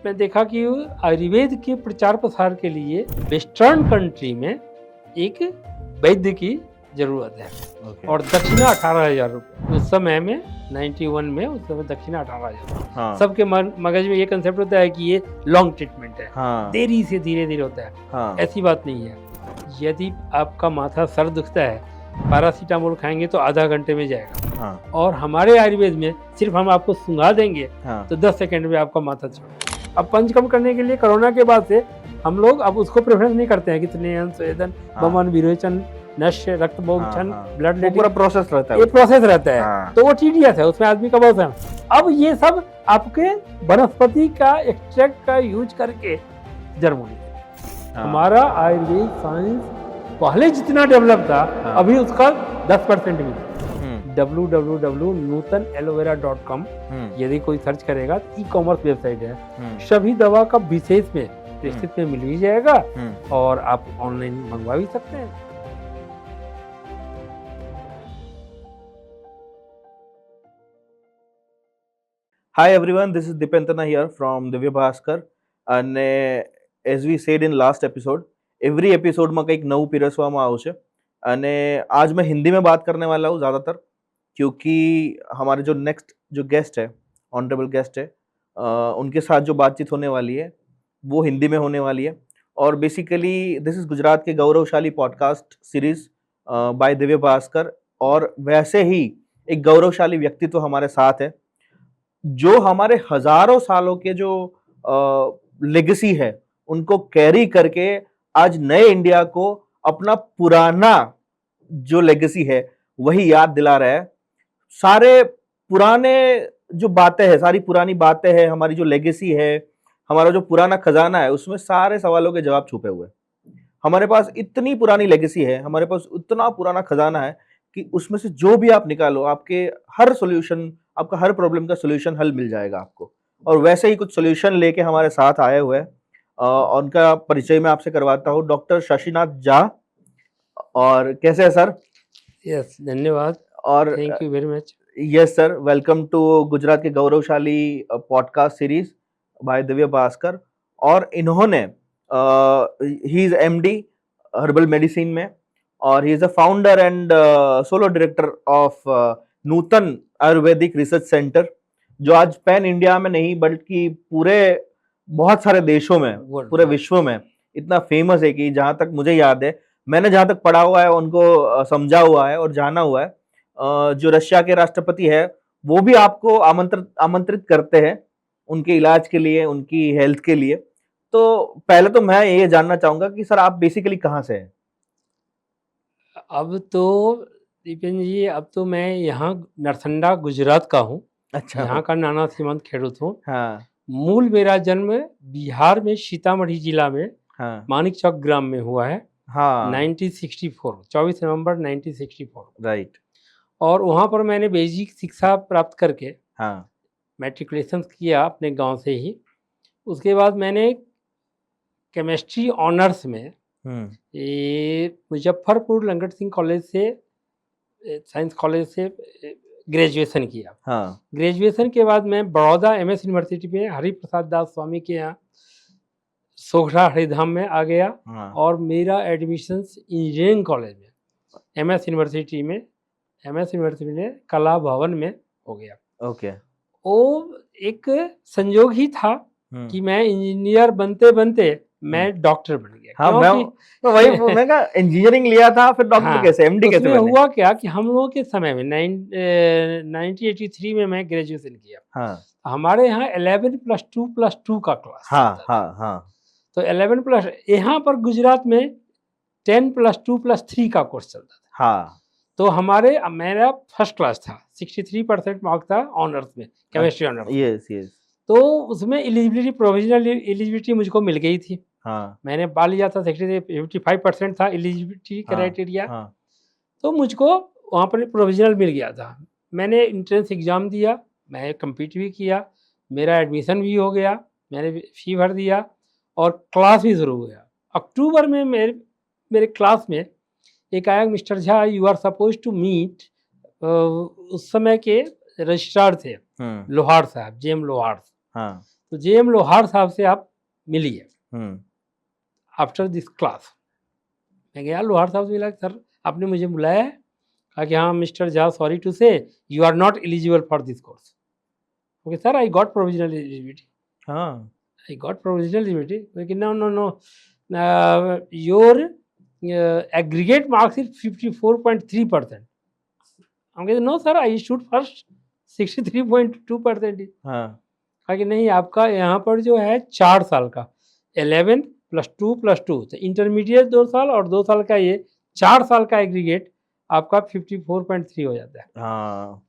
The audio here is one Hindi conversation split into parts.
मैं देखा कि आयुर्वेद के प्रचार प्रसार के लिए वेस्टर्न कंट्री में एक वैद्य की जरूरत है। और दक्षिणा 18,000 रुपये उस समय में 91 में, उस समय दक्षिणा 18,000। हाँ। सबके मगज में ये कंसेप्ट होता है कि ये लॉन्ग ट्रीटमेंट है, हाँ। देरी से धीरे धीरे होता है। हाँ। ऐसी बात नहीं है। यदि आपका माथा सर दुखता है, पैरासीटामोल खाएंगे तो आधा घंटे में जाएगा। हाँ। और हमारे आयुर्वेद में सिर्फ हम आपको सुंघा देंगे हाँ। तो 10 सेकंड में आपका माथा छोड़। अब पंच कम करने के लिए कोरोना के बाद से हम लोग अब उसको प्रेफरेंस नहीं करते हैं कि स्नेहन, स्वेदन, बमन, विरोचन, नश्य, रक्त मोक्षण, ब्लड पूरा प्रोसेस रहता है। ये प्रोसेस रहता है। हाँ। तो वो टीडीएस है, उसमें आदमी का बहुत है। अब ये सब आपके वनस्पति का एक्सट्रैक्ट का यूज करके जर्मनी हमारा आयुर्वेद साइंस पहले जितना डेवलप था अभी उसका 10% भी नहीं। www.nutanaloevera.com यदि कोई सर्च करेगा तो ई-कॉमर्स वेबसाइट है। सभी दवा का विशेष में निश्चित में मिल भी जाएगा और आप ऑनलाइन मंगवा भी सकते हैं। Hi everyone, this is Dipendra here from Divya Bhaskar and as we said in last episode, every episode में કંઈક નવું પીરસવામાં આવશે અને आज मैं हिंदी में बात करने वाला हूँ ज़्यादातर क्योंकि हमारे जो नेक्स्ट जो गेस्ट है, ऑनरेबल गेस्ट है, उनके साथ जो बातचीत होने वाली है वो हिंदी में होने वाली है। और बेसिकली दिस इज गुजरात के गौरवशाली podcast series by Divya Bhaskar. और वैसे ही एक गौरवशाली व्यक्तित्व हमारे साथ है जो हमारे हजारों सालों के जो लेगेसी है उनको कैरी करके आज नए इंडिया को अपना पुराना जो लेगेसी है वही याद दिला रहा है। सारे पुराने जो बातें हैं, सारी पुरानी बातें हैं, हमारी जो लेगेसी है, हमारा जो पुराना खजाना है, उसमें सारे सवालों के जवाब छुपे हुए हैं। हमारे पास इतनी पुरानी लेगेसी है, हमारे पास इतना पुराना खजाना है कि उसमें से जो भी आप निकालो, आपके हर सॉल्यूशन, आपका हर प्रॉब्लम का सॉल्यूशन हल मिल जाएगा आपको। और वैसे ही कुछ सॉल्यूशन लेके हमारे साथ आए हुए हैं। उनका परिचय मैं आपसे करवाता हूँ। डॉक्टर शशिनाथ झा। और कैसे है सर? यस, धन्यवाद और thank you very much. Yes sir, welcome to Gujarat के गौरवशाली podcast series by Divya Bhaskar. और इन्होंने he is MD herbal medicine में और he is a founder and solo director of Nutan ayurvedic research centre, जो आज पैन इंडिया में नहीं बल्कि पूरे बहुत सारे देशों में, पूरे विश्व में इतना फेमस है कि जहां तक मुझे याद है, मैंने जहां तक पढ़ा हुआ है, उनको समझा हुआ है और जाना हुआ है, जो रशिया के राष्ट्रपति है वो भी आपको आमंत्रित करते हैं उनके इलाज के लिए, उनकी हेल्थ के लिए। तो पहले तो मैं ये जानना चाहूंगा कि सर आप बेसिकली कहाँ से हैं? अब तो दीपेंद्र जी, अब तो मैं यहाँ नरसंडा गुजरात का हूँ। अच्छा। यहाँ का नाना सीमंत खेडूत हूँ। हाँ। मूल मेरा जन्म बिहार में सीतामढ़ी जिला में हाँ। मानिक चौक ग्राम में हुआ है। हाँ। 1964 24 नवंबर 1964। राइट। और वहाँ पर मैंने बेसिक शिक्षा प्राप्त करके हाँ। मैट्रिकुलेशन किया अपने गांव से ही। उसके बाद मैंने केमिस्ट्री ऑनर्स में ये मुजफ्फरपुर लंगट सिंह कॉलेज से, साइंस कॉलेज से ग्रेजुएशन किया। हाँ। ग्रेजुएशन के बाद मैं बड़ौदा एमएस यूनिवर्सिटी में हरिप्रसाद दास स्वामी के यहाँ सोखरा हरिधाम में आ गया। हाँ। और मेरा एडमिशन इंजीनियरिंग कॉलेज में एमएस यूनिवर्सिटी में कला भवन में हो गया। ओके। वो एक संयोग ही था कि मैं इंजीनियर बनते बनते मैं डॉक्टर बन गया। हाँ, मैं कहा इंजीनियरिंग लिया था फिर डॉक्टर। हाँ, कैसे एमडी कैसे बने? हुआ क्या कि हम लोगों के समय में 1983 में मैं ग्रेजुएशन किया। हाँ। हमारे यहाँ 11+2+2 का क्लास। हाँ। हाँ। हाँ। तो 11+ यहाँ पर गुजरात में 10+2+3 का कोर्स चलता था। हाँ। तो मेरा फर्स्ट क्लास था, 63% मार्क था ऑनर्स में, केमिस्ट्री ऑनर्स। Yes yes. तो उसमें एलिजिबिलिटी, प्रोविजनल एलिजिबिलिटी मुझको मिल गई थी। हाँ। मैंने पा लिया था, 55% था एलिजिबिलिटी क्राइटेरिया। हाँ। तो मुझको वहाँ पर प्रोविजनल मिल गया था। मैंने एंट्रेंस एग्ज़ाम दिया, मैं कम्पीट भी किया, मेरा एडमिशन भी हो गया, मैंने फी भर दिया और क्लास भी शुरू हो गया। अक्टूबर में मेरे क्लास में एक आया, mister Jha you are suppose to meet, उस समय के रजिस्ट्रार थे लोहार साहब, जेम लोहार। हाँ। तो JM लोहार साहब से आप मिलिए हम्म आफ्टर दिस क्लास। मैं गया लोहार साहब से मिला, सर आपने मुझे बुलाया है? कहा कि हाँ mister Jha, sorry to say you are not eligible for this course. Okay sir, I got provisional eligibility, हाँ I got provisional eligibility. Like, no. Your aggregate marks is 54.3%. I'm like, no sir, I issued first 63.2%. हाँ कहा कि नहीं, आपका यहाँ पर जो है 4 साल का 11 +2 +2, तो इंटरमीडिएट 2 साल और 2 साल का ये 4 साल का एग्रीगेट आपका 54.3 हो जाता है। हाँ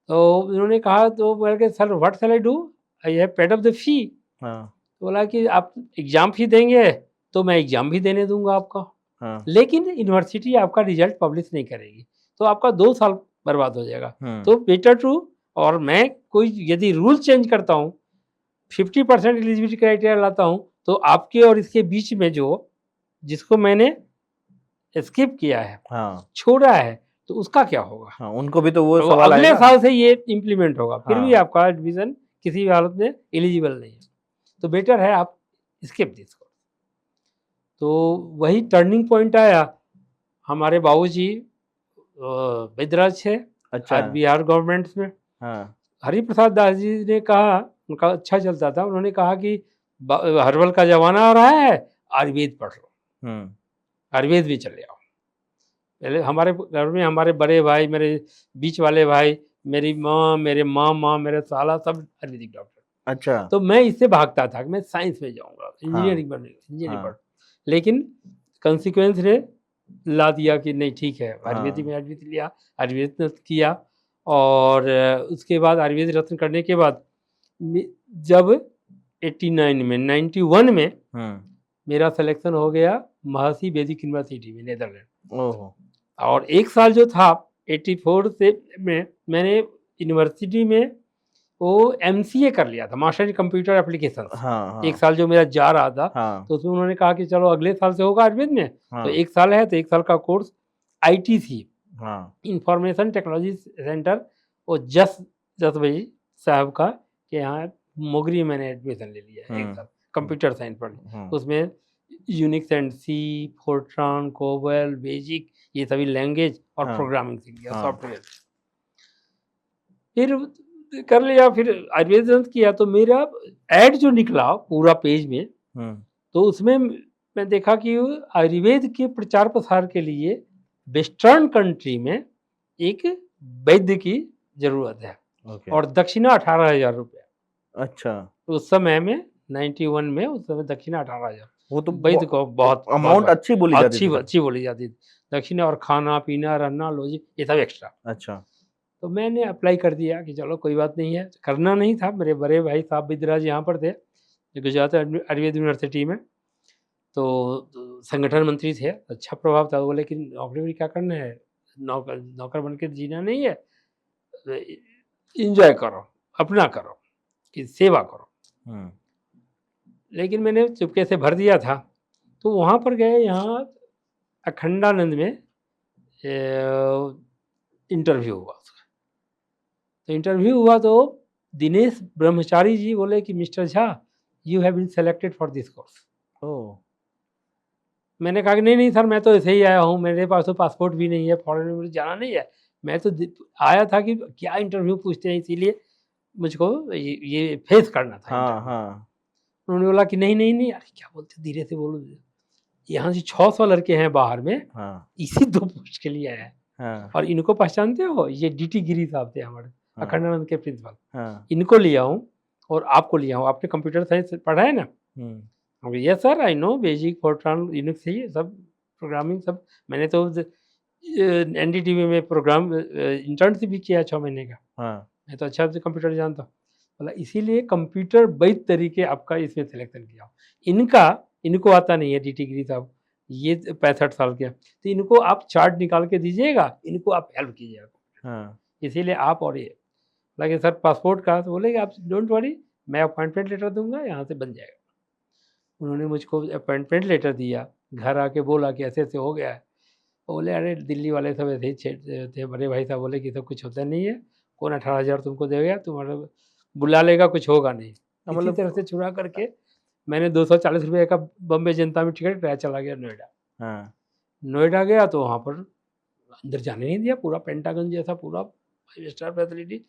तो उन्होंने कहा, तो बोले sir what shell I do, I have paid up the fee. हाँ तो बोला कि आप एग्ज़ाम फी देंगे तो मैं एग्ज़ाम भी देने दूंगा आपका, हाँ लेकिन यूनिवर्सिटी आपका रिजल्ट पब्लिश नहीं करेगी, तो आपका 2 साल बर्बाद हो जाएगा। तो बेटर टू, और मैं कोई यदि रूल चेंज करता हूँ, 50% एलिजिबिलिटी क्राइटेरिया लाता हूँ, तो आपके और इसके बीच में जो जिसको मैंने स्किप किया है, हाँ छोड़ा है, तो उसका क्या होगा? हाँ, उनको भी तो वो तो सवाल अगले आएगा। साल से ये इम्प्लीमेंट होगा, फिर भी हाँ। आपका एडमिशन किसी भी हालत में एलिजिबल नहीं है, तो बेटर है आप स्किप दिस कोर्स। तो वही टर्निंग पॉइंट आया। हमारे बाबूजी बैदराज है अच्छा। आज बिहार गवर्नमेंट में। हाँ हरिप्रसाद दास जी ने कहा, उनका अच्छा चलता था, उन्होंने कहा कि हर्बल का जमाना आ रहा है, आयुर्वेद पढ़ लो, आयुर्वेद भी चले आओ। पहले हमारे घर में हमारे बड़े भाई, मेरे बीच वाले भाई, मेरी माँ, मेरे मामा, मेरे साला, सब आयुर्वेदिक डॉक्टर। अच्छा। तो मैं इससे भागता था कि मैं साइंस में जाऊंगा, इंजीनियरिंग बनेगा, इंजीनियरिंग हाँ। पढ़, लेकिन कंसिक्वेंस ने ला दिया कि नहीं ठीक है, हाँ। आयुर्वेदिक में एडमिट लिया, आयुर्वेद में किया, और उसके बाद आयुर्वेद रत्न करने के बाद जब 89 में 91 में मेरा सिलेक्शन हो गया महर्षि वैदिक यूनिवर्सिटी में, नेदरलैंड। ओहो। और एक साल जो था 84 से में मैंने यूनिवर्सिटी में वो MCA कर लिया था, मास्टर इन कंप्यूटर एप्लीकेशन। हाँ एक साल जो मेरा जा रहा था, हाँ तो उसमें उन्होंने कहा कि चलो अगले साल से होगा आयुर्वेद में, हाँ तो एक साल है, तो एक साल का कोर्स ITC, हाँ इंफॉर्मेशन टेक्नोलॉजी सेंटर, वो जस भाई साहब का के यहाँ मोगरी मैंने एडमिशन ले लिया है, एक साल कंप्यूटर साइंस पढ़। उसमें Unix and C, Fortran, COBOL, BASIC, ये सभी लैंग्वेज और प्रोग्रामिंग सीख लिया, सॉफ्टवेयर। फिर कर लिया, फिर आयुर्वेद किया, तो मेरा ऐड जो निकला पूरा पेज में, तो उसमें मैं देखा कि आयुर्वेद के प्रचार प्रसार के लिए वेस्टर्न कंट्री में एक वैद्य की जरूरत है, और दक्षिणा 18,000 रुपया। अच्छा। उस समय में 91 में उस समय दक्षिणा 18,000, वो तो वैद्य को बहुत अमाउंट अच्छी बोली जाती थी। अच्छी बोली जाती थी दक्षिणा, और खाना पीना रहना लॉजिक ये सब एक्स्ट्रा। अच्छा। तो मैंने अप्लाई कर दिया कि चलो कोई बात नहीं है, करना नहीं था। मेरे बड़े भाई साहब बैदराज यहाँ पर थे, गुजरात आयुर्वेद यूनिवर्सिटी में, तो संगठन मंत्री थे, अच्छा प्रभाव था। बोले कि नौकरी क्या करना है, नौकर बन के जीना नहीं है, इंजॉय करो, अपना करो, कि सेवा करो। लेकिन मैंने चुपके से भर दिया था। तो वहाँ पर गए, यहाँ अखंडानंद में इंटरव्यू हुआ उसका। तो इंटरव्यू हुआ तो दिनेश ब्रह्मचारी जी बोले कि mister Jha, you have been selected for this course. मैंने कहा कि नहीं सर, मैं तो ऐसे ही आया हूँ, मेरे पास तो पासपोर्ट भी नहीं है, फॉरेन में मुझे जाना नहीं है, मैं तो आया था कि क्या इंटरव्यू पूछते हैं, इसीलिए मुझको ये फेस करना था। उन्होंने बोला कि नहीं, अरे क्या बोलते, धीरे से बोलो, यहाँ से 600 लड़के हैं बाहर में, इसी 2 पोस्ट के लिए आए हैं। और इनको पहचानते हो, ये DT गिरी साहब थे हमारे अखंडानंद के प्रिंसिपल, इनको लिया हूँ और आपको लिया हूँ, आपने कंप्यूटर साइंस पढ़ा है ना? Yes sir, I know basic, Fortran, Unix, ये सब प्रोग्रामिंग सब मैंने तो NDTV में प्रोग्राम इंटर्नशिप भी किया 6 महीने का। मैं तो अच्छा से कंप्यूटर जानता हूँ। बोला इसीलिए कंप्यूटर वैध तरीके आपका इसमें सिलेक्शन किया। इनको आता नहीं है, DT गिरी साहब, ये 65 साल के, तो इनको आप चार्ट निकाल के दीजिएगा, इनको आप हेल्प कीजिएगा, इसीलिए आप। और ये लगे सर पासपोर्ट का, तो बोले आप डोंट वरी, मैं अपॉइंटमेंट लेटर दूंगा, यहाँ से बन जाएगा। उन्होंने मुझको अपॉइंटमेंट लेटर दिया, घर आके बोला कि ऐसे ऐसे हो गया है। बोले अरे दिल्ली वाले सब ऐसे ही थे, बड़े भाई साहब बोले कि सब कुछ होता नहीं है, कौन 18,000 तुमको देगा, तुम्हारा बुला लेगा, कुछ होगा नहीं। इसी मतलब तरह से चुरा करके मैंने 240 रुपये का बम्बे जनता में टिकट कराया, चला गया नोएडा। हाँ नोएडा गया तो वहाँ पर अंदर जाने नहीं दिया, पूरा पेंटागन जैसा पूरा 5 स्टार फैसिलिटी।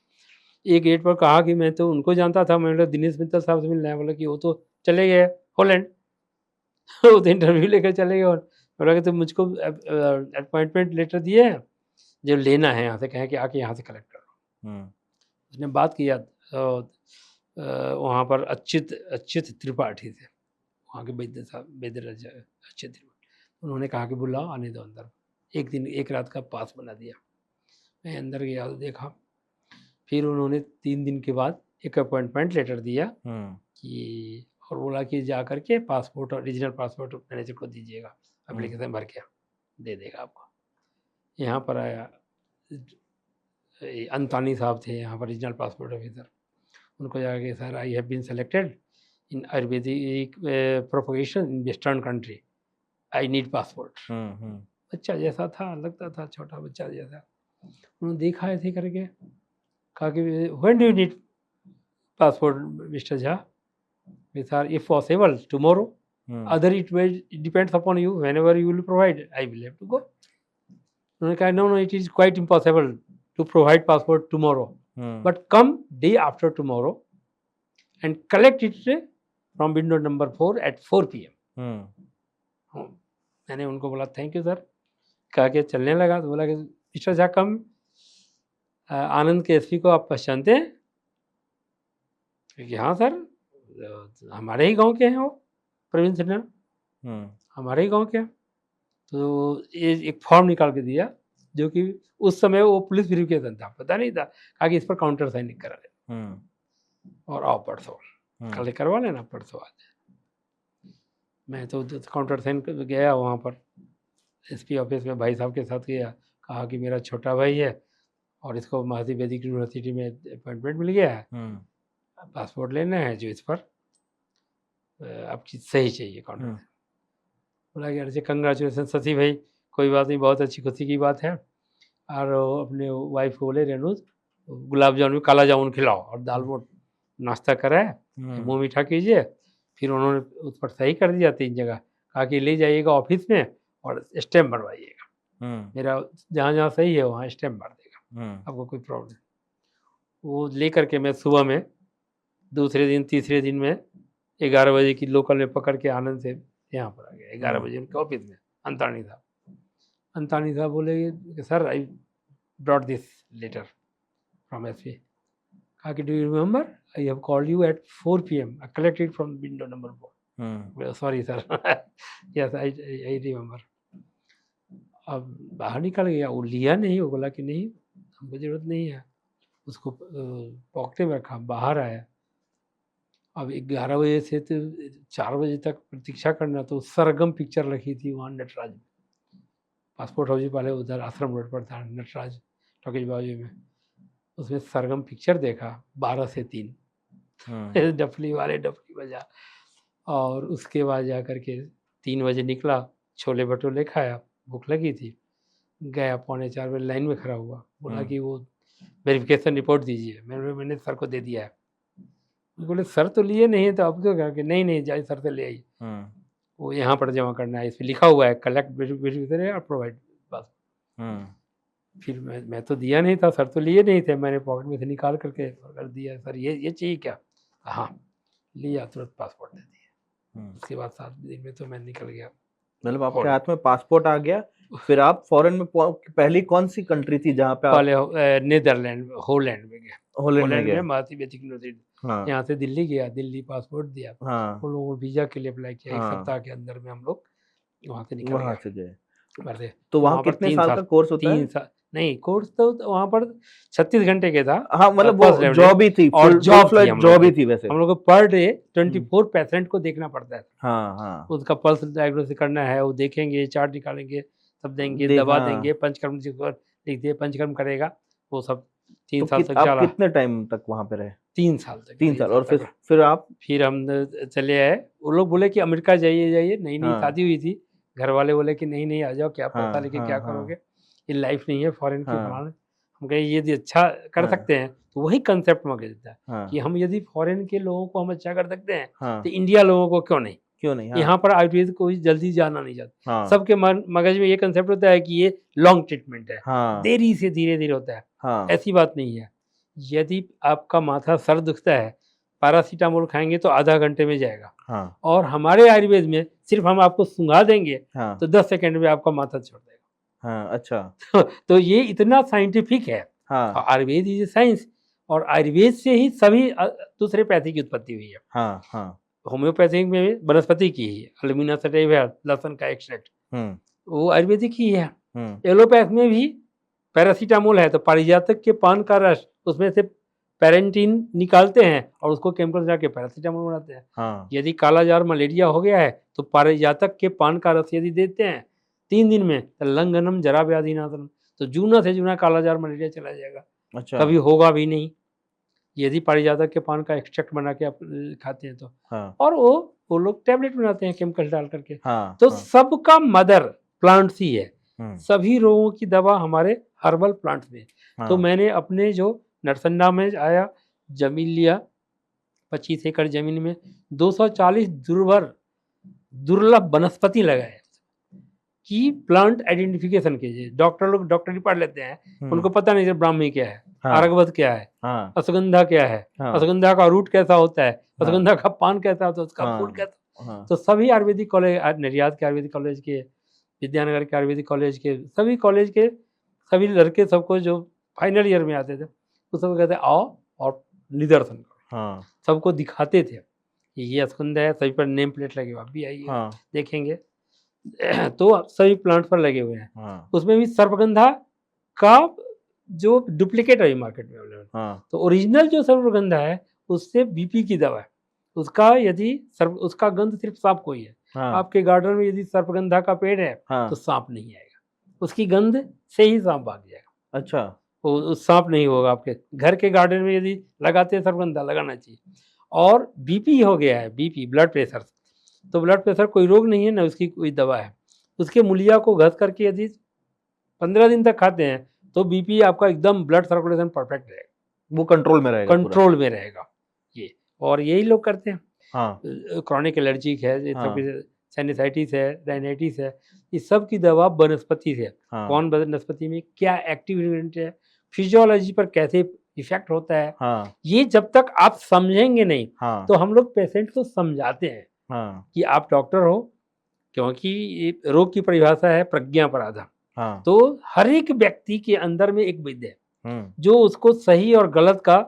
एक गेट पर कहा कि मैं तो उनको जानता था, मैंने बोला दिनेश मित्तल साहब से मिलना है, बोला कि वो तो चले गए हॉलैंड वो तो इंटरव्यू लेकर चले गए। और बोला कि तुम मुझको अपॉइंटमेंट लेटर दिए हैं, जो लेना है यहाँ से, कहें कि आके यहाँ से कलेक्ट कर लो। उसने बात किया वहाँ पर अच्युत त्रिपाठी से, वहाँ के वैद्य साहब, वैद्य अच्युत त्रिपाठी, उन्होंने कहा कि बुलाओ, आने दो अंदर। एक दिन एक रात का पास बना दिया। मैं अंदर गया तो देखा, फिर उन्होंने 3 दिन के बाद एक अपॉइंटमेंट लेटर दिया कि, और बोला कि जा करके पासपोर्ट, ओरिजिनल पासपोर्ट मैनेजर को दीजिएगा, एप्लीकेशन भर के दे देगा आपको। यहाँ पर आया, अंतानी साहब थे यहाँ पर रीजनल पासपोर्ट ऑफिसर, उनको जाके sir I have been selected in ayurvedic propagation in western country, I need passport. बच्चा जैसा था, लगता था छोटा बच्चा जैसा। उन्होंने देखा ऐसे करके, कहा कि when do you need passport mister Jha? Sir if possible tomorrow, other it depends upon you, whenever you will provide I will have to go. उन्होंने कहा no it is quite impossible to provide passport tomorrow, but come day after tomorrow and collect it from window number 4 at 4 PM। मैंने उनको बोला थैंक यू सर, कहा के चलने लगा। तो बोला कि मिस्टर झा कम, आनंद के एसपी को आप पहचानते हैं? क्योंकि हाँ सर, हमारे ही गांव के हैं वो, प्रवीण सिन्हा, हमारे ही गांव के। तो ये एक फॉर्म निकाल के दिया, जो कि उस समय वो पुलिस वेरिफिकेशन था, पता नहीं था। कहा कि इस पर काउंटर साइन करा ले और आओ परसों, कल करवा लेना, परसों आ जाए। मैं तो काउंटर साइन गया वहाँ पर एसपी ऑफिस में, भाई साहब के साथ गया। कहा कि मेरा छोटा भाई है और इसको महर्षि वैदिक यूनिवर्सिटी में अपॉइंटमेंट मिल गया है, पासपोर्ट लेना है, जो इस पर आपकी सही चाहिए काउंटर। बोला कि अरे कंग्रेचुलेसन शशि भाई, कोई बात नहीं, बहुत अच्छी खुशी की बात है। और अपने वाइफ को बोले रेणु, गुलाब जामुन काला जामुन खिलाओ और दाल बोट नाश्ता कराए, मुँह मीठा कीजिए। फिर उन्होंने उस पर सही कर दिया 3 जगह, कहा कि ले जाइएगा ऑफिस में और स्टैम्प बनवाइएगा, मेरा जहाँ जहाँ सही है वहाँ स्टैम्प मार देगा, आपको कोई प्रॉब्लम। वो ले करके मैं सुबह में दूसरे दिन तीसरे दिन में 11 बजे की लोकल में पकड़ के आनंद से यहाँ पर आ गया। 11 बजे उनके ऑफिस में अंतानी साहब बोले कि sir I brought this letter from SP. कहा कि do you remember I have called you at 4 PM, I collected from window number 4। Sorry sir, yes I remember. अब बाहर निकल गया, वो लिया नहीं, वो बोला कि नहीं हमको ज़रूरत नहीं है, उसको पॉकेट में रखा। बाहर आया, अब 11 बजे से तो 4 बजे तक प्रतीक्षा करना। तो सरगम पिक्चर रखी थी वहाँ नटराज में, पासपोर्ट हाउस वाले उधर आश्रम रोड पर था नटराज टॉकीज बाजू में, उसमें सरगम पिक्चर देखा 12 से 3 डफली वाले डफली बजा। और उसके बाद जा कर के 3 बजे निकला, छोले भटूरे खाया, भूख लगी थी, गया 3:45 बजे लाइन में खड़ा हुआ। बोला कि वो वेरिफिकेशन रिपोर्ट दीजिए। मैंने सर को दे दिया है। बोले सर तो लिए नहीं है, तो अब क्यों कहा कि नहीं जाइए सर से ले आइए, वो यहाँ पर जमा करना है, इस पर लिखा हुआ है कलेक्ट वेरिफिकेशन और प्रोवाइड बस। फिर मैं तो दिया नहीं था, सर तो लिए नहीं थे, मैंने पॉकेट में से निकाल करके कर दिया, सर ये चाहिए क्या? हाँ, लिया, तुरंत पासपोर्ट दे दिया। उसके बाद 7 दिन में तो मैं निकल गया। मतलब आपके हाथ में पासपोर्ट आ गया। फिर आप फॉरेन में पहली कौन सी कंट्री थी जहाँ पे? पहले नीदरलैंड, हॉलैंड में गया। हॉलैंड में महर्षि वैदिक यूनिवर्सिटी, यहाँ से दिल्ली गया, दिल्ली पासपोर्ट दिया, उन लोगों को वीजा के लिए अप्लाई किया। 1 सप्ताह के अंदर में हम लोग वहाँ से निकल गए। तो वहाँ कितने साल का कोर्स होता है? 3 साल नहीं, कोर्स तो वहाँ पर 36 घंटे के था। हाँ, मतलब वो जॉब ही थी, और जॉब ही थी। वैसे हम लोग को पर डे 24 पेशेंट को देखना पड़ता है। हाँ, उसका पल्स डायग्नोसिस करना है, वो देखेंगे, चार्ट निकालेंगे, सब देंगे, दवा देंगे, पंचकर्म लिख दिए, पंचकर्म करेगा, वो सब 3 साल तक चला। आप कितने टाइम तक वहाँ पे रहे? 3 साल तक। 3 साल। और फिर हम चले आए। वो लोग बोले कि अमेरिका जाइए, नई शादी हुई थी, घर वाले बोले कि नहीं आ जाओ, क्या पता लेके क्या करोगे, ये लाइफ नहीं है फॉरेन की। हम कहें यदि अच्छा कर हाँ। सकते हैं तो वही कंसेप्ट मौके देता है हाँ, कि हम यदि फॉरेन के लोगों को हम अच्छा कर सकते हैं हाँ, तो इंडिया लोगों को क्यों नहीं। क्यों नहीं? हाँ, यहाँ पर आयुर्वेद कोई जल्दी जाना नहीं चाहता। हाँ, सबके मगज में ये कंसेप्ट होता है कि ये लॉन्ग ट्रीटमेंट है, हाँ, देरी से धीरे धीरे होता है। हाँ, ऐसी बात नहीं है। यदि आपका माथा सर दुखता है, पैरासीटामोल खाएंगे तो आधा घंटे में जाएगा, हाँ, और हमारे आयुर्वेद में सिर्फ हम आपको सूंघा देंगे हाँ, तो 10 सेकंड में आपका माथा छोड़ देगा। हाँ, अच्छा, तो ये इतना साइंटिफिक है। हाँ, आयुर्वेद इज साइंस, और आयुर्वेद से ही सभी दूसरे पैथी की उत्पत्ति हुई है। हाँ, हाँ, होम्योपैथिक में भी वनस्पति की ही, अलुमिना सटैविया, लहसुन का एक्सट्रैक्ट, हुँ, वो आयुर्वेदिक ही है। हुँ, एलोपैथ में भी पैरासीटामोल है तो पारिजातक के पान का रस, उसमें से पेरेंटिन निकालते हैं और उसको केमिकल जाके पैरासीटामोल बनाते हैं। हाँ, यदि कालाजार मलेरिया हो गया है तो पारिजातक के पान का रस यदि देते हैं 3 दिन में तो लंघनम जरा व्याधि नाशनम, तो जूना से जूना कालाजार मलेरिया चला जाएगा, अच्छा, कभी होगा भी नहीं, यदि पारिजातक के पान का एक्सट्रैक्ट बना के आप खाते हैं तो। हाँ, और वो लोग टैबलेट बनाते हैं केमिकल डाल करके। हाँ, तो हाँ, सबका मदर प्लांट्स ही है। हुँ, सभी रोगों की दवा हमारे हर्बल प्लांट्स में। तो हाँ, मैंने अपने जो नरसन्ना में आया, जमीन लिया, 25 एकड़ जमीन में 240 दुर्लभ वनस्पति लगाए कि प्लांट आइडेंटिफिकेशन कीजिए। डॉक्टर लोग डॉक्टरी पढ़ लेते हैं, हुँ, उनको पता नहीं ब्राह्मी क्या है, हाँ, अर्गवत क्या है, हाँ, अश्वगंधा क्या है, हाँ, अश्वगंधा का रूट कैसा होता है, हाँ, अश्वगंधा का पान कैसा होता है, उसका फूल हाँ, कैसा। हाँ, तो सभी आयुर्वेदिक कॉलेज, निर्यात के आयुर्वेदिक कॉलेज के, विद्यानगर के आयुर्वेदिक कॉलेज के, सभी कॉलेज के सभी लड़के सबको जो फाइनल ईयर में आते थे वो सब कहते आओ और निदर्शन करो, हाँ, सबको दिखाते थे कि ये अश्वगंधा है, सभी पर नेम प्लेट लगे हुए, आप भी आइए हाँ, देखेंगे। तो सभी प्लांट पर लगे हुए हैं। हाँ, उसमें भी सर्पगंधा का जो डुप्लीकेट है मार्केट में अवेलेबल। हाँ, तो ओरिजिनल जो सर्पगंधा है उससे बीपी की दवा है, उसका यदि उसका गंध सिर्फ सांप को ही है। हाँ, आपके गार्डन में यदि सर्पगंधा का पेड़ है हाँ, तो सांप नहीं आएगा, उसकी गंध से ही सांप भाग जाएगा। अच्छा, वो सांप नहीं होगा। आपके घर के गार्डन में यदि लगाते हैं सर्पगंधा, लगाना चाहिए। और बीपी हो गया है, बीपी ब्लड प्रेशर, तो ब्लड प्रेशर कोई रोग नहीं है ना, उसकी कोई दवा है। उसके मूलिया को घस करके यदि 15 दिन तक खाते हैं तो बीपी आपका एकदम ब्लड सर्कुलेशन परफेक्ट रहेगा, वो कंट्रोल में रहेगा पूरा, कंट्रोल में रहेगा ये। और यही लोग करते हैं। हाँ, क्रॉनिक एलर्जिक है, ये सब हाँ, की साइनसाइटिस है, राइनाइटिस है, इस सब की दवा वनस्पति से। हाँ, कौन वनस्पति में क्या एक्टिव इंग्रेडिएंट है, फिजियोलॉजी पर कैसे इफेक्ट होता है, हाँ, ये जब तक आप समझेंगे नहीं हाँ, तो हम लोग पेशेंट को समझाते हैं हाँ, कि आप डॉक्टर हो, क्योंकि ये रोग की परिभाषा है प्रज्ञा पर आधार। हाँ, तो हर एक व्यक्ति के अंदर में एक वैद्य है हुँ, जो उसको सही और गलत का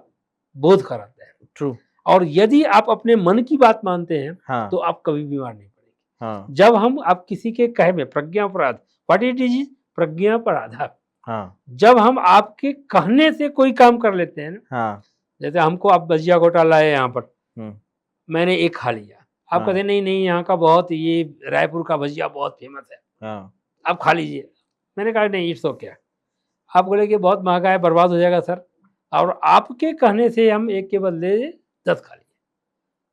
बोध कराता है। ट्रू, और यदि आप अपने मन की बात मानते हैं हाँ, तो आप कभी बीमार नहीं पड़ेंगे। हाँ, जब हम आप किसी के कहे में प्रज्ञा अपराध, व्हाट इट इज, प्रज्ञा पर आधार, हाँ, जब हम आपके कहने से कोई काम कर लेते हैं ना, हाँ, जैसे हमको आप भजिया घोटाला है यहाँ पर, हुँ, मैंने एक खा लिया, आप हाँ, कहते नहीं नहीं यहाँ का बहुत, ये रायपुर का भजिया बहुत फेमस है, हाँ, आप खा लीजिए। मैंने कहा नहीं, इट्स ओके। आप बोले कि बहुत महंगा है, बर्बाद हो जाएगा सर, और आपके कहने से हम एक के बदले 10 खा लिए,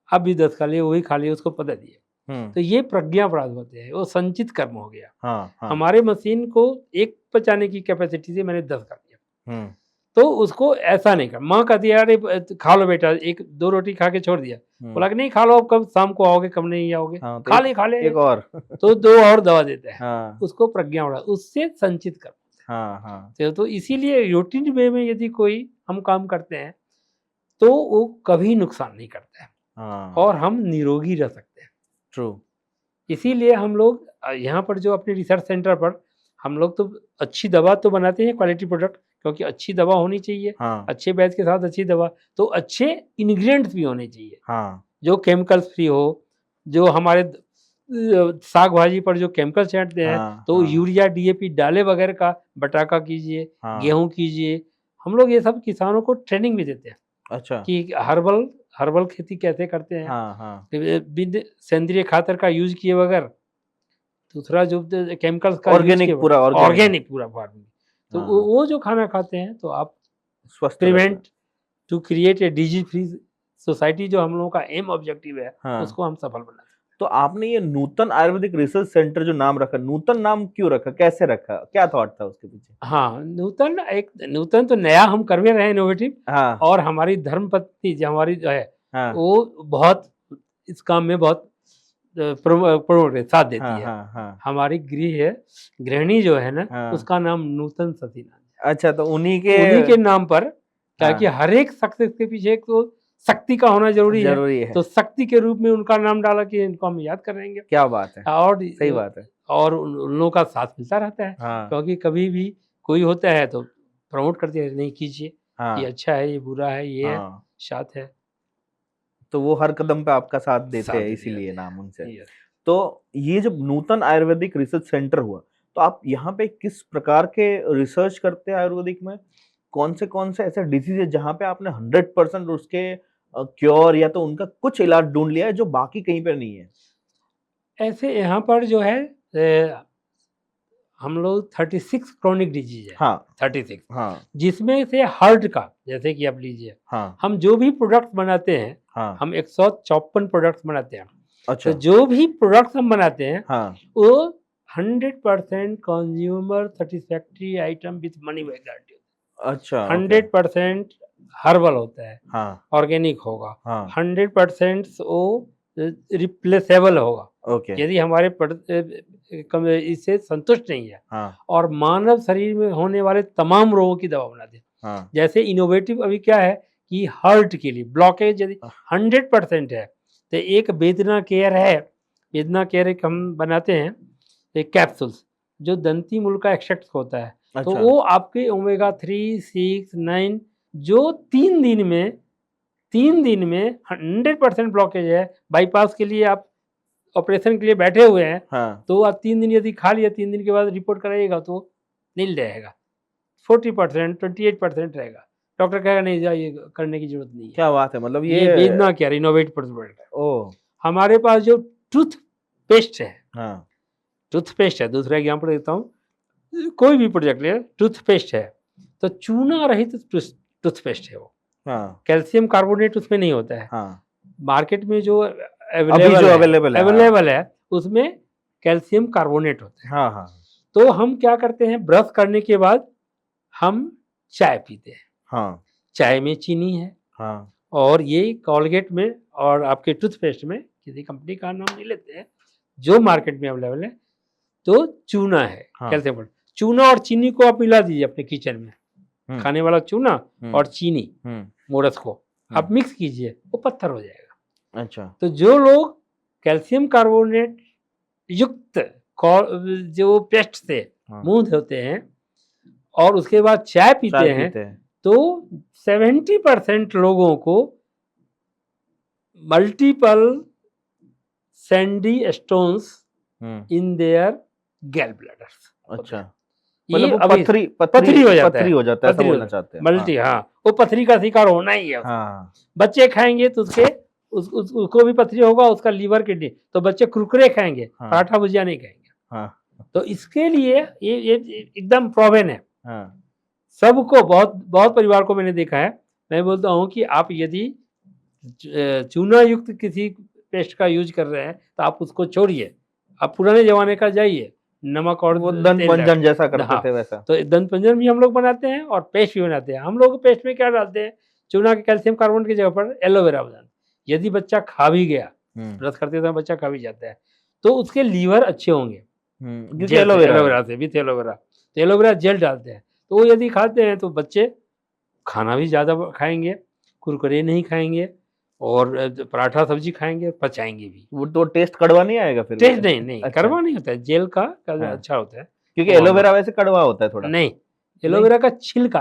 आप भी 10 खा लिए, वही खा लिए, उसको पता दिए। हुँ, तो ये प्रज्ञा अपराध होते हैं, वो संचित कर्म हो गया। हाँ, हाँ, हमारे मशीन को एक पचाने की कैपेसिटी से मैंने 10 खा लिया, हुँ, तो उसको ऐसा नहीं कर। माँ कहती है अरे खा लो बेटा, एक 2 रोटी खा के छोड़ दिया, हुँ, बोला कि नहीं खा लो, अब कब शाम को आओगे, कब नहीं आओगे, हाँ, तो खा ले खा ले, एक और, तो 2 और दवा देता है, हाँ, उसको प्रज्ञा अपराध, उससे संचित कर्म। हाँ, हाँ, तो इसीलिए रूटीन वे में यदि कोई हम काम करते हैं तो वो कभी नुकसान नहीं करता है हाँ, और हम निरोगी रह सकते हैं। ट्रू, इसीलिए हम लोग यहाँ पर जो अपने रिसर्च सेंटर पर हम लोग तो अच्छी दवा तो बनाते हैं, क्वालिटी प्रोडक्ट, क्योंकि अच्छी दवा होनी चाहिए, हाँ, अच्छे बैच के साथ अच्छी दवा, तो अच्छे इंग्रेडिएंट्स भी होने चाहिए हाँ, जो केमिकल्स फ्री हो। जो हमारे साग भाजी पर जो केमिकल छींटते हैं हाँ, तो हाँ, यूरिया डीएपी डाले बगैर का बटाका कीजिए, हाँ, गेहूं कीजिए। हम लोग ये सब किसानों को ट्रेनिंग भी देते हैं अच्छा, कि हर्बल हर्बल खेती कैसे करते हैं, हाँ, हाँ, बिन सेंद्रीय खातर का यूज किए बगैर, दूसरा जो केमिकल्स का यूज ऑर्गेनिक किए पूरा ऑर्गेनिक, ऑर्गेनिक पूरा फार्मिंग। तो हाँ, वो जो खाना खाते हैं तो आप स्वस्थ रहते हैं, prevent to create a disease free society, जो हम लोगों का एम ऑब्जेक्टिव है, हाँ, उसको हम सफल बना सकते तो आपने ये नूतन आयुर्वेदिक रिसर्च सेंटर जो नाम रखा, नूतन नाम क्यों रखा, कैसे रखा, क्या थॉट था उसके पीछे? हाँ, नूतन तो नया हम कर भी रहे हैं इनोवेटिव, हाँ और हमारी धर्मपत्नी जो हमारी जो है हाँ वो बहुत इस काम में बहुत प्रमोट साथ देती हाँ है। हाँ हाँ हमारी गृहिणी जो है ना, हाँ। उसका नाम नूतन सतीनाथ है। अच्छा, तो उन्हीं उन्हीं के के नाम पर, क्या कि हाँ, हर एक सक्सेस के पीछे एक तो शक्ति का होना जरूरी है, जरूरी है। तो शक्ति के रूप में उनका नाम डाला कि इनको हम याद कर रहेंगे। क्या बात है, और सही बात है। और उन लोगों का साथ मिलता रहता है, हाँ क्योंकि कभी भी कोई होता है तो प्रमोट करते हैं, नहीं कीजिए, ये हाँ अच्छा है, ये बुरा है, ये है, हाँ। साथ है, तो वो हर कदम पे आपका साथ देते साथ हैं, देते इसीलिए रहते नाम उनसे। हैं। Yes. तो ये जब नूतन आयुर्वेदिक रिसर्च सेंटर हुआ, तो आप यहाँ पे किस प्रकार के रिसर्च करते हैं आयुर्वेदिक में? कौन से ऐसे डिजीज है जहाँ पे आपने 100% उसके क्योर या तो उनका कुछ इलाज ढूंढ लिया है जो बाकी कहीं पे नहीं है? ऐसे यहाँ पर जो है हम लोग 36 क्रॉनिक डिजीज है, हाँ 36, हाँ जिसमें से हार्ट का, जैसे कि आप लीजिए, हाँ हम जो भी प्रोडक्ट बनाते हैं, हाँ। हम 154 प्रोडक्ट्स बनाते हैं, तो अच्छा। जो भी प्रोडक्ट्स हम बनाते हैं हाँ वो 100% consumer satisfactory item with money back guarantee, अच्छा, ओके। 100% हर्बल होता है, हाँ ऑर्गेनिक होगा, हाँ 100% वो रिप्लेसेबल होगा, ओके। यदि हमारे इससे संतुष्ट नहीं है, हाँ और मानव शरीर में होने वाले तमाम रोगों की दवा बनाते हैं। हाँ जैसे इनोवेटिव अभी क्या है कि हार्ट के लिए ब्लॉकेज यदि 100% है, तो एक वेदना केयर है, वेदना केयर एक हम बनाते हैं, एक कैप्सूल्स जो दंती मूल का एक्सट्रैक्ट होता है, तो अच्छा। वो आपके ओमेगा 3, 6, 9 जो 3 दिन में 100% ब्लॉकेज है, बाईपास के लिए आप ऑपरेशन के लिए बैठे हुए हैं, हाँ तो आप 3 दिन यदि खा लिया, 3 दिन के बाद रिपोर्ट कराइएगा तो नील रहेगा, 40%, 28% रहेगा, डॉक्टर कहेगा नहीं जाइए, करने की जरूरत नहीं है। क्या बात है, मतलब ये ये वेदना क्या इनोवेट प्रोडक्ट है। ओ हमारे पास जो टूथ पेस्ट है, हाँ टूथपेस्ट है, दूसरा एग्जाम्पल देता हूँ, कोई भी प्रोजेक्ट ले, टूथपेस्ट है तो चूना रहित टूथपेस्ट है वो, हाँ कैल्शियम कार्बोनेट उसमें नहीं होता है। हाँ। मार्केट में जो अभी जो अवेलेबल है, हाँ अवेलेबल है उसमें कैल्शियम कार्बोनेट होता है। हाँ हाँ तो हम क्या करते हैं, ब्रश करने के बाद हम चाय पीते हैं, हाँ चाय में चीनी है, हाँ और ये कॉलगेट में और आपके टूथपेस्ट में किसी कंपनी का नाम नहीं लेते हैं, जो मार्केट में अवेलेबल है, तो चूना है, हाँ। कैल्शियम। चूना और चीनी को आप मिला दीजिए अपने किचन में, खाने वाला चूना और चीनी मोरस को आप मिक्स कीजिए, वो पत्थर हो जाएगा। अच्छा। तो जो लोग कैल्शियम कार्बोनेट युक्त जो पेस्ट से हाँ। मुंह धोते हैं और उसके बाद चाय पीते हैं, तो 70% लोगों को multiple Sandy stones in their गैल ब्लैडर्स। अच्छा, ये मतलब वो अभी पथरी हो जाता पथरी है, हो जाता है, ऐसा पथरी बोलना चाहते हैं। मल्टी, हाँ वो पथरी का शिकार होना ही है। हाँ बच्चे खाएंगे तो उसको भी पथरी होगा, उसका लीवर किडनी, तो बच्चे कुरकुरे खाएंगे, हाँ। पराठा भुजिया नहीं खाएंगे। हाँ तो इसके लिए ये एकदम प्रोवन है। हाँ सबको, बहुत बहुत परिवार को मैंने देखा है। मैं बोलता हूँ कि आप यदि चूना युक्त किसी पेस्ट का यूज कर रहे हैं तो आप उसको छोड़िए, आप पुराने जमाने का जाइए, नमक और वो दंत मंजन जैसा करते थे वैसा। तो दंत मंजन भी हम लोग बनाते हैं और पेस्ट भी बनाते हैं। हम लोग पेस्ट में क्या डालते हैं, चूना के कैल्शियम कार्बोनेट की जगह पर एलोवेरा बनाते हैं। यदि बच्चा खा भी गया, ब्रश करते समय बच्चा खा भी जाता है, तो उसके लीवर अच्छे होंगे, क्योंकि एलोवेरा से विथ एलोवेरा, तो एलोवेरा जेल डालते हैं, तो वो यदि खाते हैं तो बच्चे खाना भी ज़्यादा खाएंगे, कुरकुरे नहीं खाएंगे, और पराठा सब्जी खाएंगे, पचाएंगे भी। वो तो टेस्ट कड़वा नहीं आएगा फिर? टेस्ट नहीं अच्छा। कड़वा नहीं होता है, जेल का हाँ। अच्छा होता है, क्योंकि एलोवेरा वैसे कड़वा होता है थोड़ा। नहीं, एलोवेरा का छिलका,